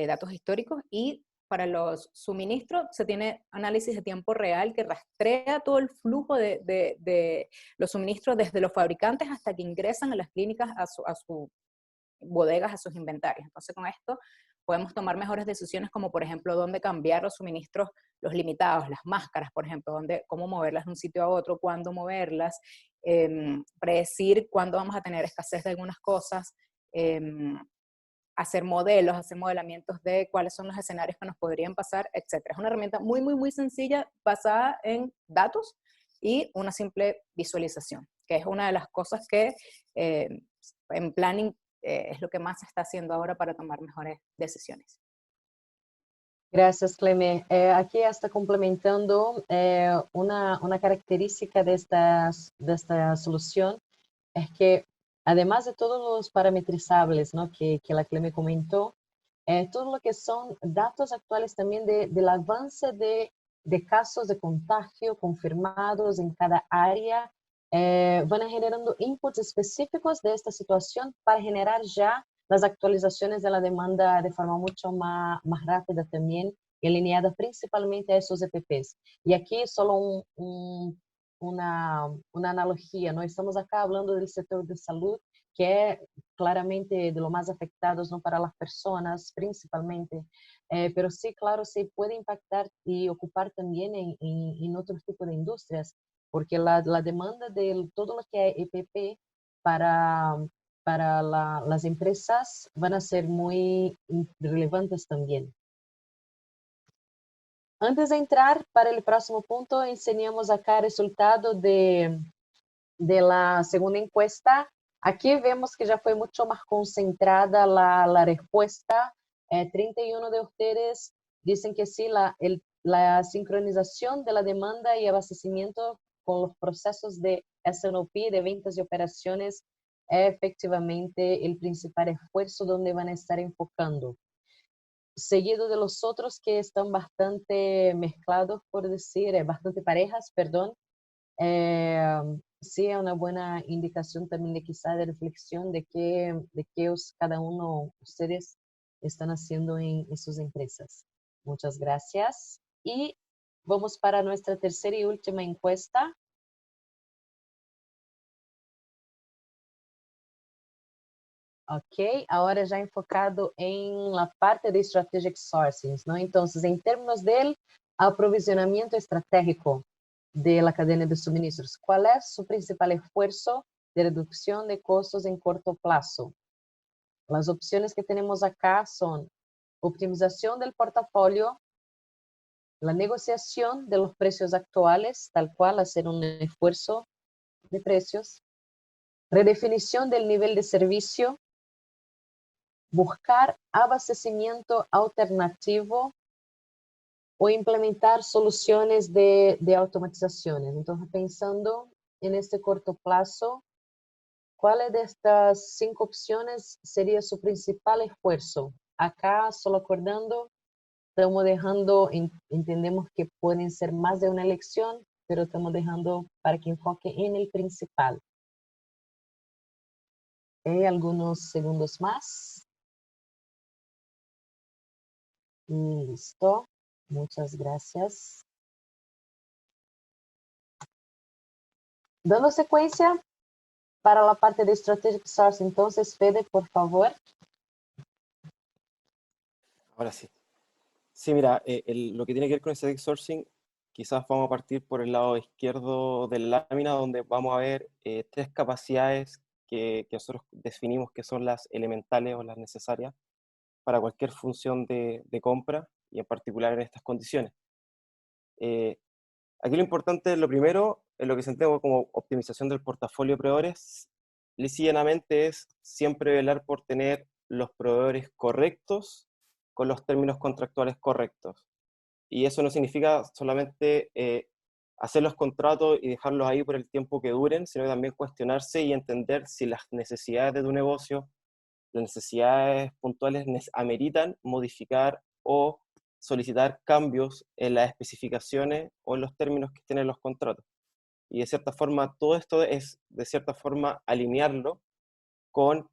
datos históricos, y para los suministros se tiene análisis de tiempo real que rastrea todo el flujo de los suministros desde los fabricantes hasta que ingresan a las clínicas, a sus bodegas, a sus inventarios. Entonces con esto podemos tomar mejores decisiones, como por ejemplo dónde cambiar los suministros, los limitados, las máscaras, por ejemplo, cómo moverlas de un sitio a otro, cuándo moverlas, predecir cuándo vamos a tener escasez de algunas cosas, hacer modelos, hacer modelamientos de cuáles son los escenarios que nos podrían pasar, etc. Es una herramienta muy, muy, muy sencilla, basada en datos y una simple visualización, que es una de las cosas que en planning es lo que más se está haciendo ahora para tomar mejores decisiones. Gracias, Clemé. Aquí está complementando una característica de esta solución, es que además de todos los parametrizables, ¿no?, que la Clemé comentó, todo lo que son datos actuales también del avance de casos de contagio confirmados en cada área, van generando inputs específicos de esta situación para generar ya las actualizaciones de la demanda de forma mucho más rápida también, y alineada principalmente a esos EPPs. Y aquí solo una analogía, ¿no? Estamos acá hablando del sector de salud, que es claramente de los más afectados, ¿no?, para las personas principalmente, pero sí, claro, se puede impactar y ocupar también en otros tipos de industrias, porque la demanda de todo lo que es EPP para las empresas van a ser muy relevantes también. Antes de entrar para el próximo punto, enseñamos acá el resultado de la segunda encuesta. Aquí vemos que ya fue mucho más concentrada la respuesta. 31 de ustedes dicen que sí, la sincronización de la demanda y abastecimiento con los procesos de S&OP, de ventas y operaciones, es efectivamente el principal esfuerzo donde van a estar enfocando. Seguido de los otros que están bastante mezclados, por decir, bastante parejas, perdón. Sí, es una buena indicación también de quizá de reflexión de qué cada uno de ustedes están haciendo en sus empresas. Muchas gracias. Y vamos para nuestra tercera y última encuesta. Ok, ahora ya enfocado en la parte de strategic sourcing, ¿no? Entonces, en términos del aprovisionamiento estratégico de la cadena de suministros, ¿cuál es su principal esfuerzo de reducción de costos en corto plazo? Las opciones que tenemos acá son optimización del portafolio, la negociación de los precios actuales, tal cual, hacer un esfuerzo de precios, redefinición del nivel de servicio, buscar abastecimiento alternativo o implementar soluciones de automatizaciones. Entonces, pensando en este corto plazo, ¿cuál de estas 5 opciones sería su principal esfuerzo? Acá, solo acordando, estamos dejando, entendemos que pueden ser más de una elección, pero estamos dejando para que enfoque en el principal. Algunos segundos más. Listo. Muchas gracias. Dando secuencia para la parte de Strategic Sourcing, entonces, Fede, por favor. Ahora sí. Sí, mira, lo que tiene que ver con Strategic Sourcing, quizás vamos a partir por el lado izquierdo de la lámina, donde vamos a ver 3 capacidades que nosotros definimos que son las elementales o las necesarias para cualquier función de compra, y en particular en estas condiciones. Aquí lo importante, lo primero, en lo que se entiende como optimización del portafolio de proveedores, llanamente es siempre velar por tener los proveedores correctos con los términos contractuales correctos. Y eso no significa solamente hacer los contratos y dejarlos ahí por el tiempo que duren, sino también cuestionarse y entender si las necesidades de tu negocio, las necesidades puntuales ameritan modificar o solicitar cambios en las especificaciones o en los términos que tienen los contratos. Y de cierta forma, todo esto es, de cierta forma, alinearlo con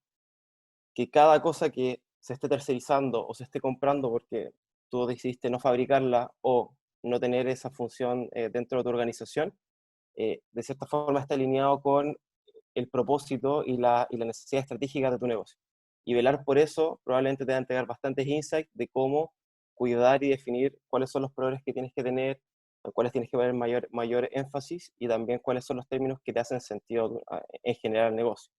que cada cosa que se esté tercerizando o se esté comprando porque tú decidiste no fabricarla o no tener esa función dentro de tu organización, de cierta forma está alineado con el propósito y la necesidad estratégica de tu negocio. Y velar por eso probablemente te va a entregar bastantes insights de cómo cuidar y definir cuáles son los proveedores que tienes que tener, en cuáles tienes que poner mayor énfasis y también cuáles son los términos que te hacen sentido en general al negocio.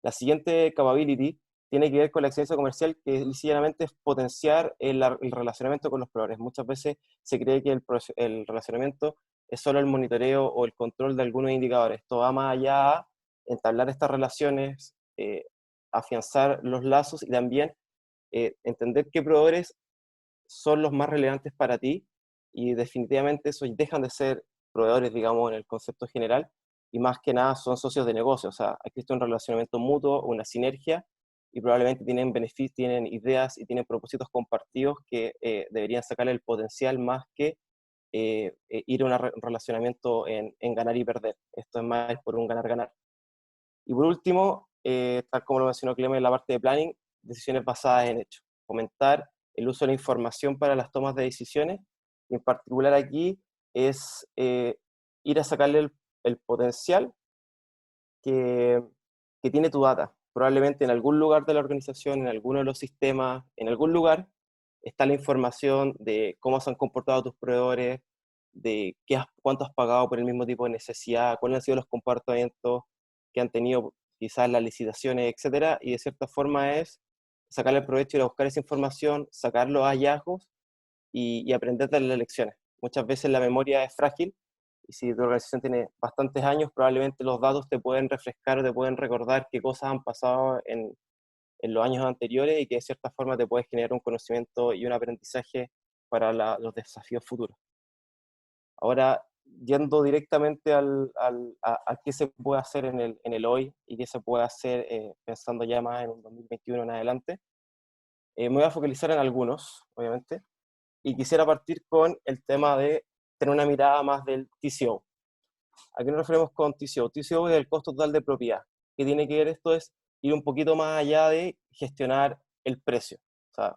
La siguiente capability tiene que ver con la excelencia comercial, que sencillamente es potenciar el relacionamiento con los proveedores. Muchas veces se cree que el relacionamiento es solo el monitoreo o el control de algunos indicadores. Esto va más allá a entablar estas relaciones, afianzar los lazos y también entender qué proveedores son los más relevantes para ti y definitivamente esos dejan de ser proveedores, digamos, en el concepto general y más que nada son socios de negocio. O sea, existe un relacionamiento mutuo, una sinergia y probablemente tienen beneficios, tienen ideas y tienen propósitos compartidos que deberían sacarle el potencial más que ir a un relacionamiento en ganar y perder. Esto es más por un ganar-ganar. Y por último, tal como lo mencionó Clemente en la parte de planning, decisiones basadas en hechos. Fomentar el uso de la información para las tomas de decisiones. Y en particular aquí es ir a sacarle el potencial que, que tiene tu data. Probablemente en algún lugar de la organización, en alguno de los sistemas, en algún lugar, está la información de cómo se han comportado tus proveedores, de cuánto has pagado por el mismo tipo de necesidad, cuáles han sido los comportamientos que han tenido quizás las licitaciones, etcétera, y de cierta forma es sacarle el provecho, ir a buscar esa información, sacar los hallazgos y aprender de las lecciones. Muchas veces la memoria es frágil y si tu organización tiene bastantes años, probablemente los datos te pueden refrescar, te pueden recordar qué cosas han pasado en los años anteriores y que de cierta forma te puedes generar un conocimiento y un aprendizaje para los desafíos futuros. Ahora, yendo directamente a qué se puede hacer en el hoy y qué se puede hacer pensando ya más en un 2021 en adelante, me voy a focalizar en algunos, obviamente, y quisiera partir con el tema de tener una mirada más del TCO. ¿A qué nos referimos con TCO? TCO es el costo total de propiedad. ¿Qué tiene que ver esto? Es ir un poquito más allá de gestionar el precio. O sea,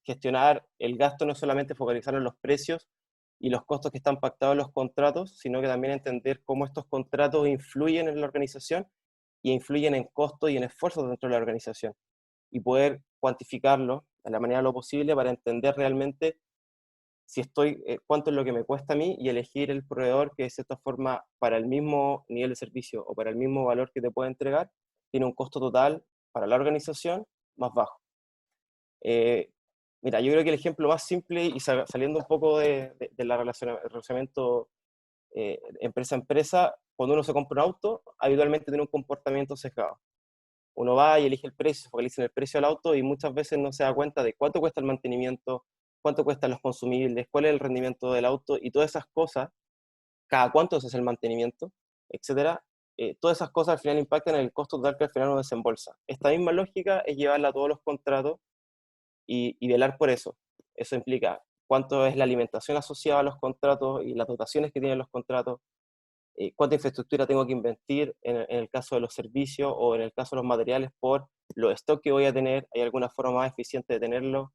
gestionar el gasto no es solamente focalizar en los precios y los costos que están pactados en los contratos, sino que también entender cómo estos contratos influyen en la organización y influyen en costos y en esfuerzos dentro de la organización. Y poder cuantificarlo de la manera lo posible para entender realmente si cuánto es lo que me cuesta a mí y elegir el proveedor que de cierta forma para el mismo nivel de servicio o para el mismo valor que te puede entregar, tiene un costo total para la organización más bajo. Mira, yo creo que el ejemplo más simple y saliendo un poco de la relacionamiento empresa a empresa, cuando uno se compra un auto, habitualmente tiene un comportamiento sesgado. Uno va y elige el precio, se focaliza en el precio del auto y muchas veces no se da cuenta de cuánto cuesta el mantenimiento, cuánto cuestan los consumibles, cuál es el rendimiento del auto y todas esas cosas, cada cuánto se hace el mantenimiento, etcétera. Todas esas cosas al final impactan en el costo total que al final uno desembolsa. Esta misma lógica es llevarla a todos los contratos y velar por eso. Eso implica cuánto es la alimentación asociada a los contratos y las dotaciones que tienen los contratos, cuánta infraestructura tengo que invertir en el caso de los servicios o en el caso de los materiales por los stocks que voy a tener, hay alguna forma más eficiente de tenerlo,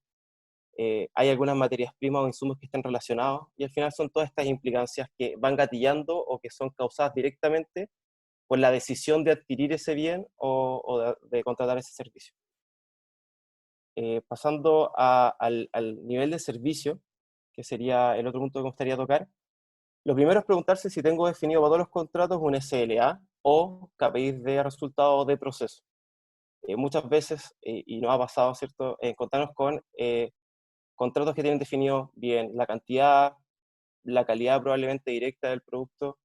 hay algunas materias primas o insumos que estén relacionados y al final son todas estas implicancias que van gatillando o que son causadas directamente por la decisión de adquirir ese bien o de contratar ese servicio. Pasando al nivel de servicio, que sería el otro punto que me gustaría tocar, lo primero es preguntarse si tengo definido para todos los contratos un SLA o KPIs de resultados de proceso. Muchas veces, y nos ha pasado, ¿cierto?, encontrarnos con contratos que tienen definido bien la cantidad, la calidad probablemente directa del producto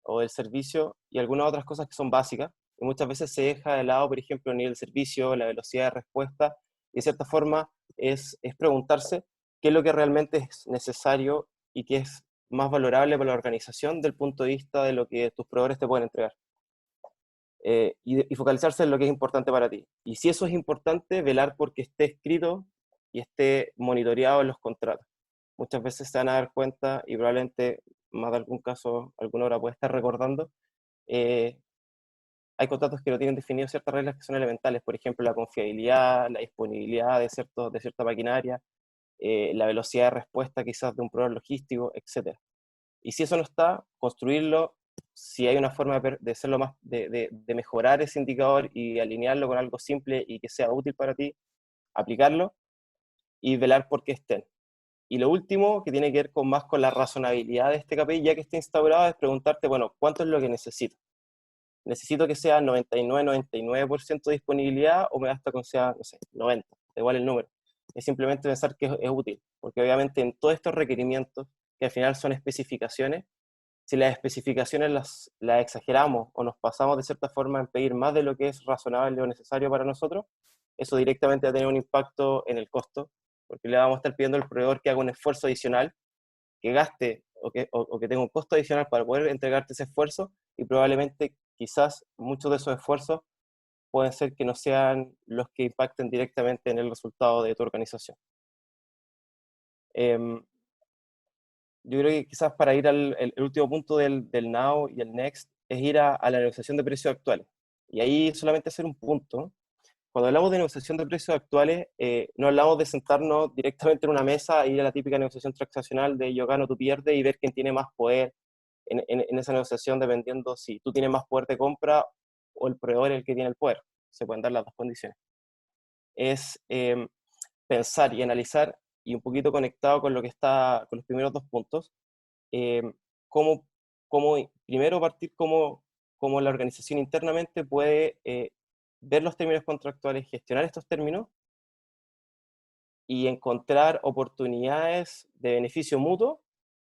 o del servicio y algunas otras cosas que son básicas. Y muchas veces se deja de lado, por ejemplo, el nivel de servicio, la velocidad de respuesta, y de cierta forma es preguntarse qué es lo que realmente es necesario y qué es más valorable para la organización del punto de vista de lo que tus proveedores te pueden entregar. Y focalizarse en lo que es importante para ti. Y si eso es importante, velar porque esté escrito y esté monitoreado en los contratos. Muchas veces se van a dar cuenta, y probablemente más de algún caso, alguna hora puede estar recordando, hay contratos que no tienen definido ciertas reglas que son elementales, por ejemplo, la confiabilidad, la disponibilidad de cierta maquinaria, la velocidad de respuesta quizás de un proveedor logístico, etc. Y si eso no está, construirlo, si hay una forma de hacerlo más, de mejorar ese indicador y alinearlo con algo simple y que sea útil para ti, aplicarlo y velar por que estén. Y lo último, que tiene que ver más con la razonabilidad de este KPI, ya que está instaurado, es preguntarte, bueno, ¿cuánto es lo que necesito? ¿Necesito que sea 99% de disponibilidad o me basta con sea, no sé, 90? Da igual el número. Es simplemente pensar que es útil, porque obviamente en todos estos requerimientos, que al final son especificaciones, si las especificaciones las exageramos o nos pasamos de cierta forma en pedir más de lo que es razonable o necesario para nosotros, eso directamente va a tener un impacto en el costo, porque le vamos a estar pidiendo al proveedor que haga un esfuerzo adicional, que gaste o que tenga un costo adicional para poder entregarte ese esfuerzo, y probablemente quizás muchos de esos esfuerzos pueden ser que no sean los que impacten directamente en el resultado de tu organización. Yo creo que quizás para ir el último punto del now y el next es ir a la negociación de precios actuales. Y ahí solamente hacer un punto. Cuando hablamos de negociación de precios actuales, no hablamos de sentarnos directamente en una mesa e ir a la típica negociación transaccional de yo gano, tú pierdes y ver quién tiene más poder en esa negociación, dependiendo si tú tienes más poder de compra o el proveedor es el que tiene el poder. Se pueden dar las dos condiciones. Es pensar y analizar, y un poquito conectado con lo que está, con los primeros dos puntos, cómo primero partir cómo la organización internamente puede ver los términos contractuales, gestionar estos términos y encontrar oportunidades de beneficio mutuo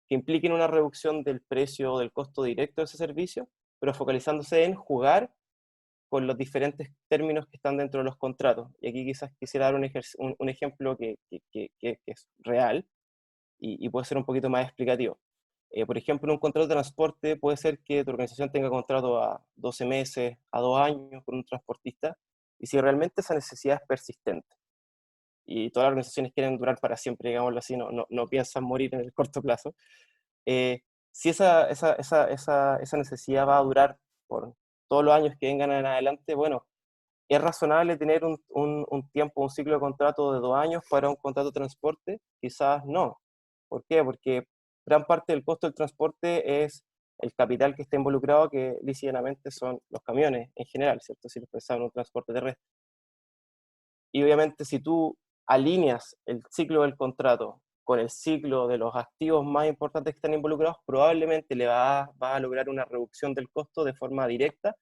que impliquen una reducción del precio o del costo directo de ese servicio, pero focalizándose en jugar con los diferentes términos que están dentro de los contratos. Y aquí quizás quisiera dar un ejemplo que es real y puede ser un poquito más explicativo. Por ejemplo, en un contrato de transporte puede ser que tu organización tenga contrato a 12 meses, a 2 años con un transportista, y si realmente esa necesidad es persistente, y todas las organizaciones quieren durar para siempre, digámoslo así, no piensan morir en el corto plazo, si esa necesidad va a durar por todos los años que vengan en adelante, bueno, ¿es razonable tener un tiempo, un ciclo de contrato de 2 años para un contrato de transporte? Quizás no. ¿Por qué? Porque gran parte del costo del transporte es el capital que está involucrado, que lícitamente son los camiones en general, ¿cierto? Si los pensamos en un transporte terrestre. Y obviamente si tú alineas el ciclo del contrato con el ciclo de los activos más importantes que están involucrados, probablemente le va a lograr una reducción del costo de forma directa,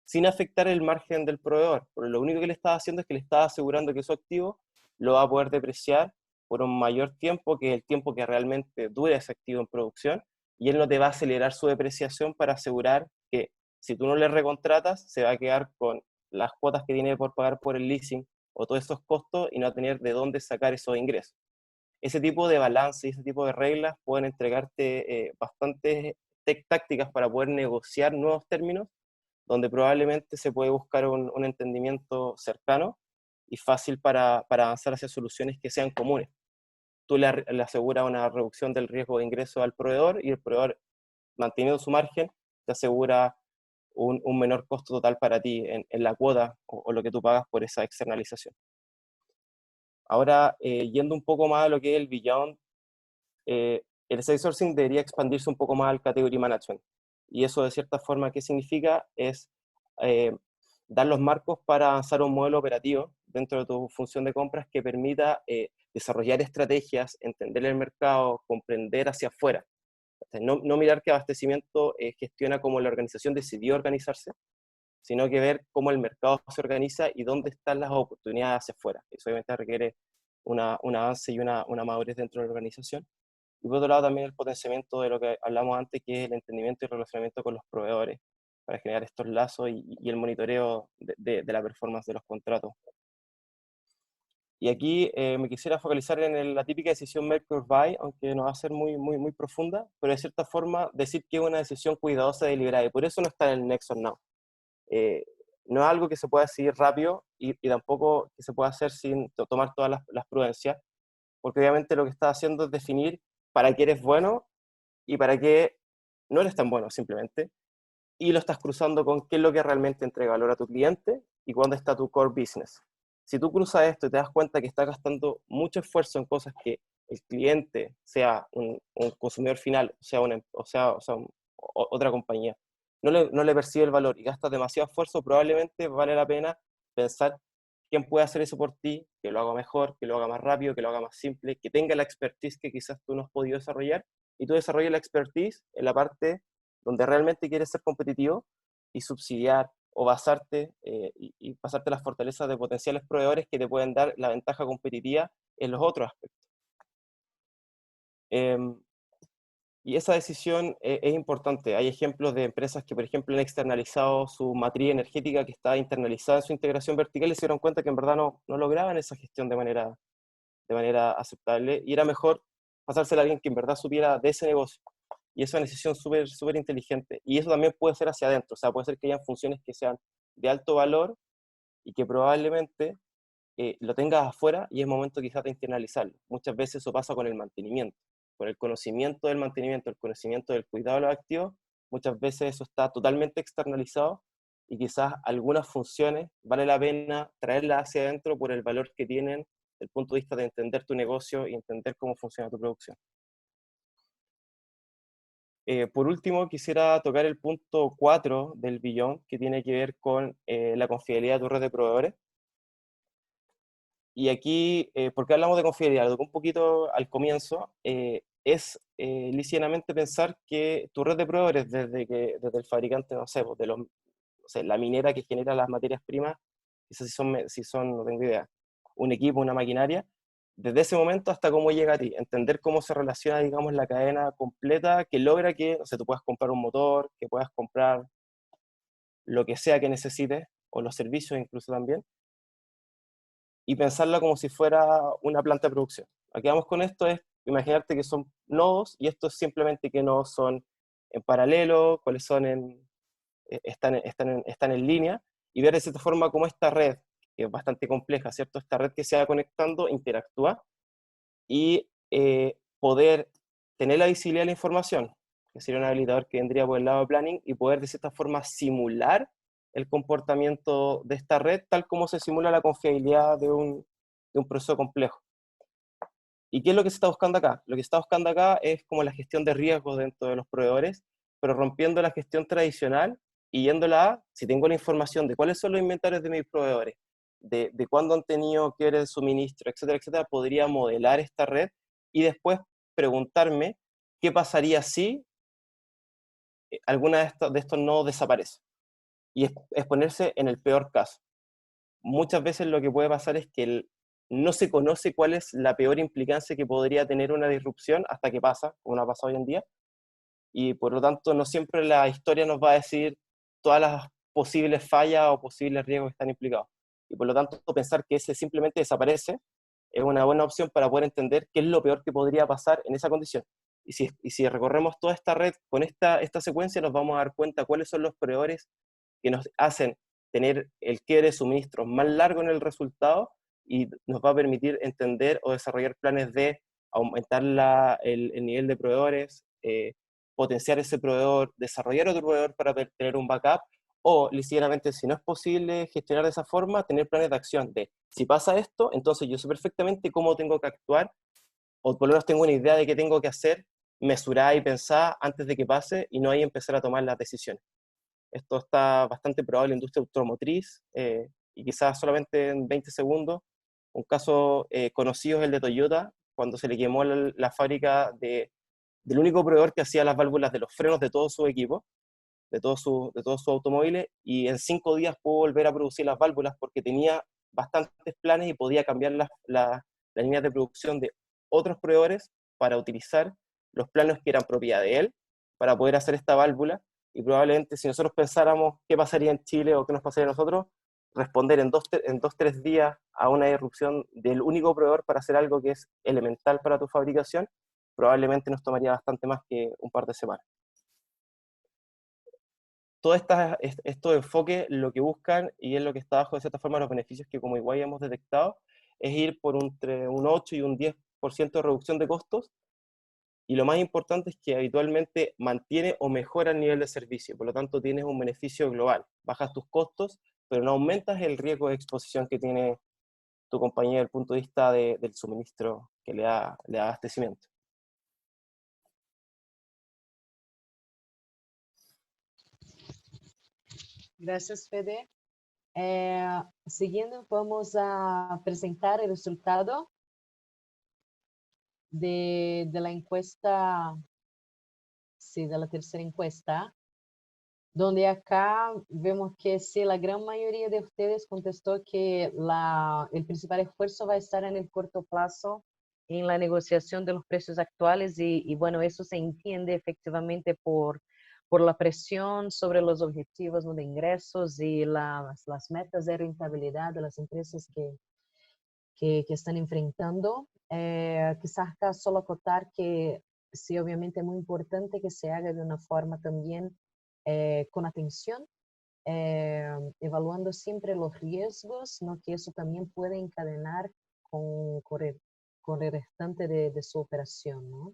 sin afectar el margen del proveedor. Porque lo único que le está haciendo es que le está asegurando que su activo lo va a poder depreciar por un mayor tiempo, que es el tiempo que realmente dure ese activo en producción, y él no te va a acelerar su depreciación para asegurar que si tú no le recontratas, se va a quedar con las cuotas que tiene por pagar por el leasing o todos esos costos y no tener de dónde sacar esos ingresos. Ese tipo de balance y ese tipo de reglas pueden entregarte bastantes tácticas para poder negociar nuevos términos, donde probablemente se puede buscar un entendimiento cercano y fácil para avanzar hacia soluciones que sean comunes. Tú le aseguras una reducción del riesgo de ingreso al proveedor, y el proveedor, manteniendo su margen, te asegura un menor costo total para ti en la cuota o lo que tú pagas por esa externalización. Ahora, yendo un poco más a lo que es el Beyond, el site sourcing debería expandirse un poco más al category management. Y eso, de cierta forma, ¿qué significa? Es dar los marcos para avanzar un modelo operativo dentro de tu función de compras que permita desarrollar estrategias, entender el mercado, comprender hacia afuera. No mirar que abastecimiento gestiona como la organización decidió organizarse, sino que ver cómo el mercado se organiza y dónde están las oportunidades hacia afuera. Eso obviamente requiere un avance y una madurez dentro de la organización. Y por otro lado también el potenciamiento de lo que hablamos antes, que es el entendimiento y relacionamiento con los proveedores, para generar estos lazos y el monitoreo de la performance de los contratos. Y aquí me quisiera focalizar en la típica decisión make or buy, aunque no va a ser muy profunda, pero de cierta forma decir que es una decisión cuidadosa y deliberada, y por eso no está en el next or now. No es algo que se pueda decidir rápido y tampoco que se pueda hacer sin tomar todas las prudencias, porque obviamente lo que estás haciendo es definir para qué eres bueno y para qué no eres tan bueno simplemente, y lo estás cruzando con qué es lo que realmente entrega valor a tu cliente y cuándo está tu core business. Si tú cruzas esto y te das cuenta que estás gastando mucho esfuerzo en cosas que el cliente, sea un consumidor final, otra compañía, no le percibe el valor y gastas demasiado esfuerzo, probablemente vale la pena pensar quién puede hacer eso por ti, que lo haga mejor, que lo haga más rápido, que lo haga más simple, que tenga la expertise que quizás tú no has podido desarrollar, y tú desarrollas la expertise en la parte donde realmente quieres ser competitivo y subsidiar o basarte y pasarte las fortalezas de potenciales proveedores que te pueden dar la ventaja competitiva en los otros aspectos. Y esa decisión es importante. Hay ejemplos de empresas que, por ejemplo, han externalizado su matriz energética que está internalizada en su integración vertical y se dieron cuenta que en verdad no lograban esa gestión de manera aceptable y era mejor pasársela a alguien que en verdad supiera de ese negocio. Y es una decisión súper inteligente. Y eso también puede ser hacia adentro. O sea, puede ser que hayan funciones que sean de alto valor y que probablemente lo tengas afuera y es momento quizás de internalizarlo. Muchas veces eso pasa con el mantenimiento, con el conocimiento del mantenimiento, el conocimiento del cuidado de los activos. Muchas veces eso está totalmente externalizado y quizás algunas funciones vale la pena traerlas hacia adentro por el valor que tienen desde el punto de vista de entender tu negocio y entender cómo funciona tu producción. Por último, quisiera tocar el punto 4 del billón, que tiene que ver con la confiabilidad de tu red de proveedores. Y aquí, ¿por qué hablamos de confiabilidad? Lo toqué un poquito al comienzo, es ligeramente pensar que tu red de proveedores, desde el fabricante, no sé, pues, no sé, la minera que genera las materias primas, quizás si son, no tengo idea, un equipo, una maquinaria, desde ese momento hasta cómo llega a ti, entender cómo se relaciona, digamos, la cadena completa que logra que, no sé, tú puedas comprar un motor, que puedas comprar lo que sea que necesites, o los servicios incluso también, y pensarla como si fuera una planta de producción. Lo que vamos con esto es imaginarte que son nodos, y esto es simplemente que no son en paralelo, cuáles son están en línea, y ver de cierta forma cómo esta red, que es bastante compleja, ¿cierto? Esta red que se va conectando interactúa y poder tener la visibilidad de la información, que sería un habilitador que vendría por el lado de planning, y poder de cierta forma simular el comportamiento de esta red tal como se simula la confiabilidad de un proceso complejo. ¿Y qué es lo que se está buscando acá? Lo que se está buscando acá es como la gestión de riesgos dentro de los proveedores, pero rompiendo la gestión tradicional y yéndola a, si tengo la información de cuáles son los inventarios de mis proveedores, de cuándo han tenido que ver el suministro, etcétera, etcétera, podría modelar esta red y después preguntarme qué pasaría si alguna de estos nodos desaparece. Y es ponerse en el peor caso. Muchas veces lo que puede pasar es que no se conoce cuál es la peor implicancia que podría tener una disrupción hasta que pasa, como ha pasado hoy en día, y por lo tanto no siempre la historia nos va a decir todas las posibles fallas o posibles riesgos que están implicados. Y por lo tanto pensar que ese simplemente desaparece es una buena opción para poder entender qué es lo peor que podría pasar en esa condición. Y si recorremos toda esta red con esta secuencia, nos vamos a dar cuenta cuáles son los proveedores que nos hacen tener el quiebre de suministros más largo en el resultado y nos va a permitir entender o desarrollar planes de aumentar el nivel de proveedores, potenciar ese proveedor, desarrollar otro proveedor para tener un backup, o ligeramente, si no es posible gestionar de esa forma, tener planes de acción de, si pasa esto, entonces yo sé perfectamente cómo tengo que actuar, o por lo menos tengo una idea de qué tengo que hacer, mesurar y pensar antes de que pase, y no ahí empezar a tomar las decisiones. Esto está bastante probado en la industria automotriz, y quizás solamente en 20 segundos. Un caso conocido es el de Toyota, cuando se le quemó la fábrica del único proveedor que hacía las válvulas de los frenos de todo su equipo, de todos sus automóviles, y en 5 días pudo volver a producir las válvulas porque tenía bastantes planes y podía cambiar las líneas de producción de otros proveedores para utilizar los planos que eran propiedad de él para poder hacer esta válvula. Y probablemente si nosotros pensáramos qué pasaría en Chile o qué nos pasaría a nosotros, responder en 2-3 días a una irrupción del único proveedor para hacer algo que es elemental para tu fabricación, probablemente nos tomaría bastante más que un par de semanas. Todos estos enfoques lo que buscan, y es lo que está bajo de cierta forma los beneficios que como igual hemos detectado, es ir por entre un 8 y un 10% de reducción de costos y lo más importante es que habitualmente mantiene o mejora el nivel de servicio, por lo tanto tienes un beneficio global, bajas tus costos, pero no aumentas el riesgo de exposición que tiene tu compañía desde el punto de vista del suministro que le da abastecimiento. Gracias, Fede. Siguiendo, vamos a presentar el resultado de la encuesta, sí, de la tercera encuesta, donde acá vemos que sí, la gran mayoría de ustedes contestó que el principal esfuerzo va a estar en el corto plazo en la negociación de los precios actuales y bueno, eso se entiende efectivamente por la presión sobre los objetivos, ¿no?, de ingresos y las metas de rentabilidad de las empresas que están enfrentando. Quizás acá solo acotar que sí, obviamente es muy importante que se haga de una forma también con atención, evaluando siempre los riesgos, ¿no?, que eso también puede encadenar con el restante de su operación, ¿no?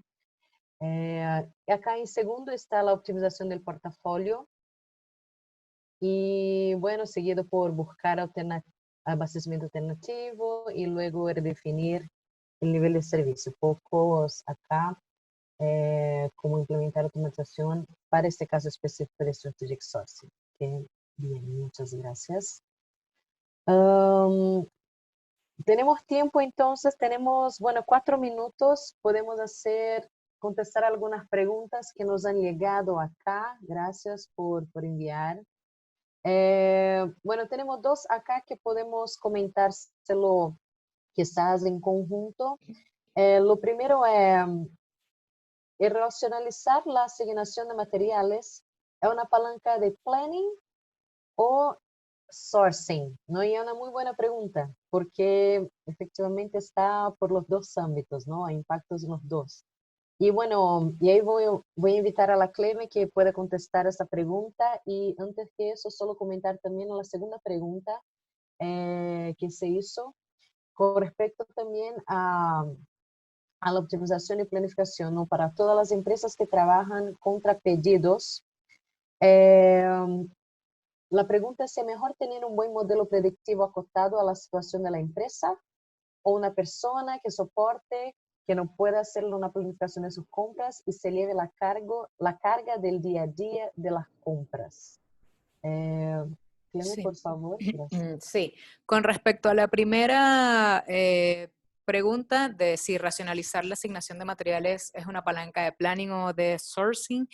Acá en segundo está la optimización del portafolio y bueno, seguido por buscar abastecimiento alternativo y luego redefinir el nivel de servicio. Pocos acá, como implementar automatización para este caso específico de Strategic Sourcing. Okay. Bien, muchas gracias. Tenemos tiempo entonces, tenemos, bueno, 4 minutos, podemos contestar algunas preguntas que nos han llegado acá. Gracias por enviar. Bueno, tenemos 2 acá que podemos comentárselo quizás en conjunto. Lo primero es racionalizar la asignación de materiales. ¿Es una palanca de planning o sourcing? ¿No? Y es una muy buena pregunta, porque efectivamente está por los 2 ámbitos, ¿no? Hay impactos en los 2. Y bueno, y ahí voy a invitar a la Cleme que pueda contestar esa pregunta. Y antes que eso, solo comentar también la segunda pregunta que se hizo con respecto también a la optimización y planificación, ¿no?, para todas las empresas que trabajan contra pedidos. La pregunta es si es mejor tener un buen modelo predictivo acotado a la situación de la empresa o una persona que soporte, que no pueda hacer una planificación de sus compras y se lleve la carga del día a día de las compras. Cleme, Sí. por favor. Gracias. Sí, con respecto a la primera pregunta de si racionalizar la asignación de materiales es una palanca de planning o de sourcing,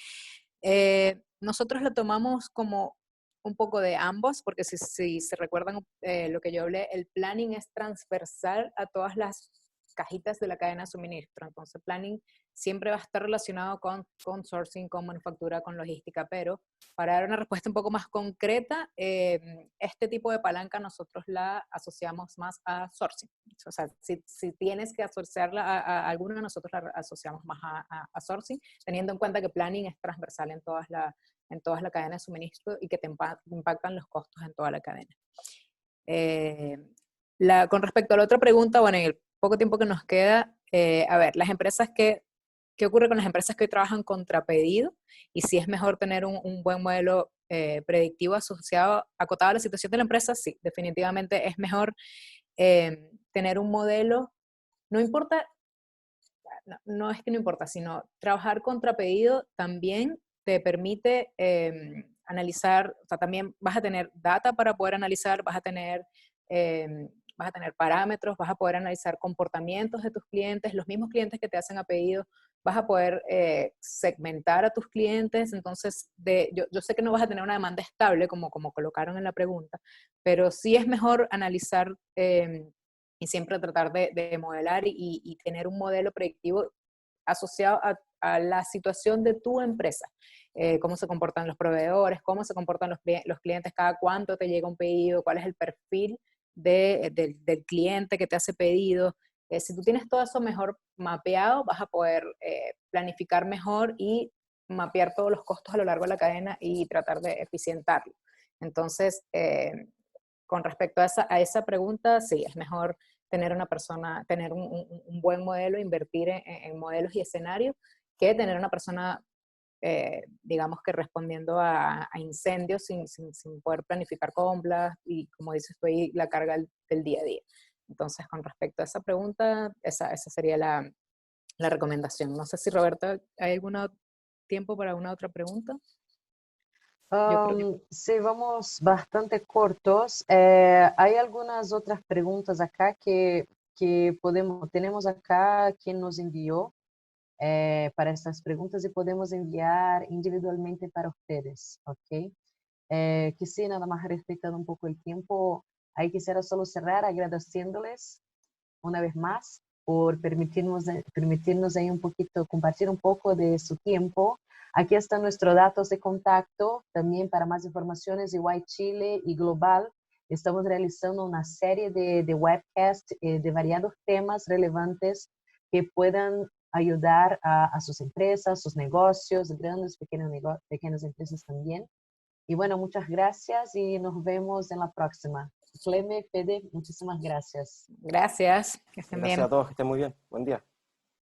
nosotros lo tomamos como un poco de ambos, porque si se recuerdan lo que yo hablé, el planning es transversal a todas las cajitas de la cadena de suministro. Entonces, planning siempre va a estar relacionado con sourcing, con manufactura, con logística, pero para dar una respuesta un poco más concreta, este tipo de palanca nosotros la asociamos más a sourcing. O sea, si tienes que asociarla a alguna, nosotros la asociamos más a sourcing, teniendo en cuenta que planning es transversal en todas la cadena de suministro y que te impactan los costos en toda la cadena. Con respecto a la otra pregunta, bueno, en el poco tiempo que nos queda, a ver, ¿qué ocurre con las empresas que hoy trabajan contra pedido? Y si es mejor tener un buen modelo predictivo acotado a la situación de la empresa, sí, definitivamente es mejor tener un modelo, no importa, no es que no importa, sino trabajar contra pedido también te permite analizar, o sea, también vas a tener data para poder analizar, vas a tener parámetros, vas a poder analizar comportamientos de tus clientes, los mismos clientes que te hacen a pedido, vas a poder segmentar a tus clientes. Entonces, yo sé que no vas a tener una demanda estable como colocaron en la pregunta, pero sí es mejor analizar y siempre tratar de modelar y tener un modelo predictivo asociado a la situación de tu empresa. Cómo se comportan los proveedores, cómo se comportan los clientes, cada cuánto te llega un pedido, cuál es el perfil del cliente que te hace pedido. Si tú tienes todo eso mejor mapeado, vas a poder planificar mejor y mapear todos los costos a lo largo de la cadena y tratar de eficientarlo. Entonces, con respecto a esa pregunta, sí, es mejor tener una persona, tener un buen modelo, invertir en modelos y escenarios que tener una persona, digamos que respondiendo a incendios sin poder planificar compras y, como dices tú ahí, la carga del día a día. Entonces, con respecto a esa pregunta, esa sería la recomendación. No sé si, Roberta, ¿hay algún tiempo para una otra pregunta? Yo creo que Sí, vamos bastante cortos. Hay algunas otras preguntas acá que tenemos acá quien nos envió para estas preguntas y podemos enviar individualmente para ustedes, ¿ok? Que sí, nada más respetando un poco el tiempo, ahí quisiera solo cerrar agradeciéndoles una vez más por permitirnos ahí un poquito, compartir un poco de su tiempo. Aquí están nuestros datos de contacto, también para más informaciones, igual Chile y Global. Estamos realizando una serie de webcasts de variados temas relevantes que puedan ayudar a sus empresas, sus negocios, grandes, pequeñas empresas también. Y bueno, muchas gracias y nos vemos en la próxima. Cleme, Fede, muchísimas gracias. gracias, que estén Gracias a bien. todos, que estén muy bien. Buen día.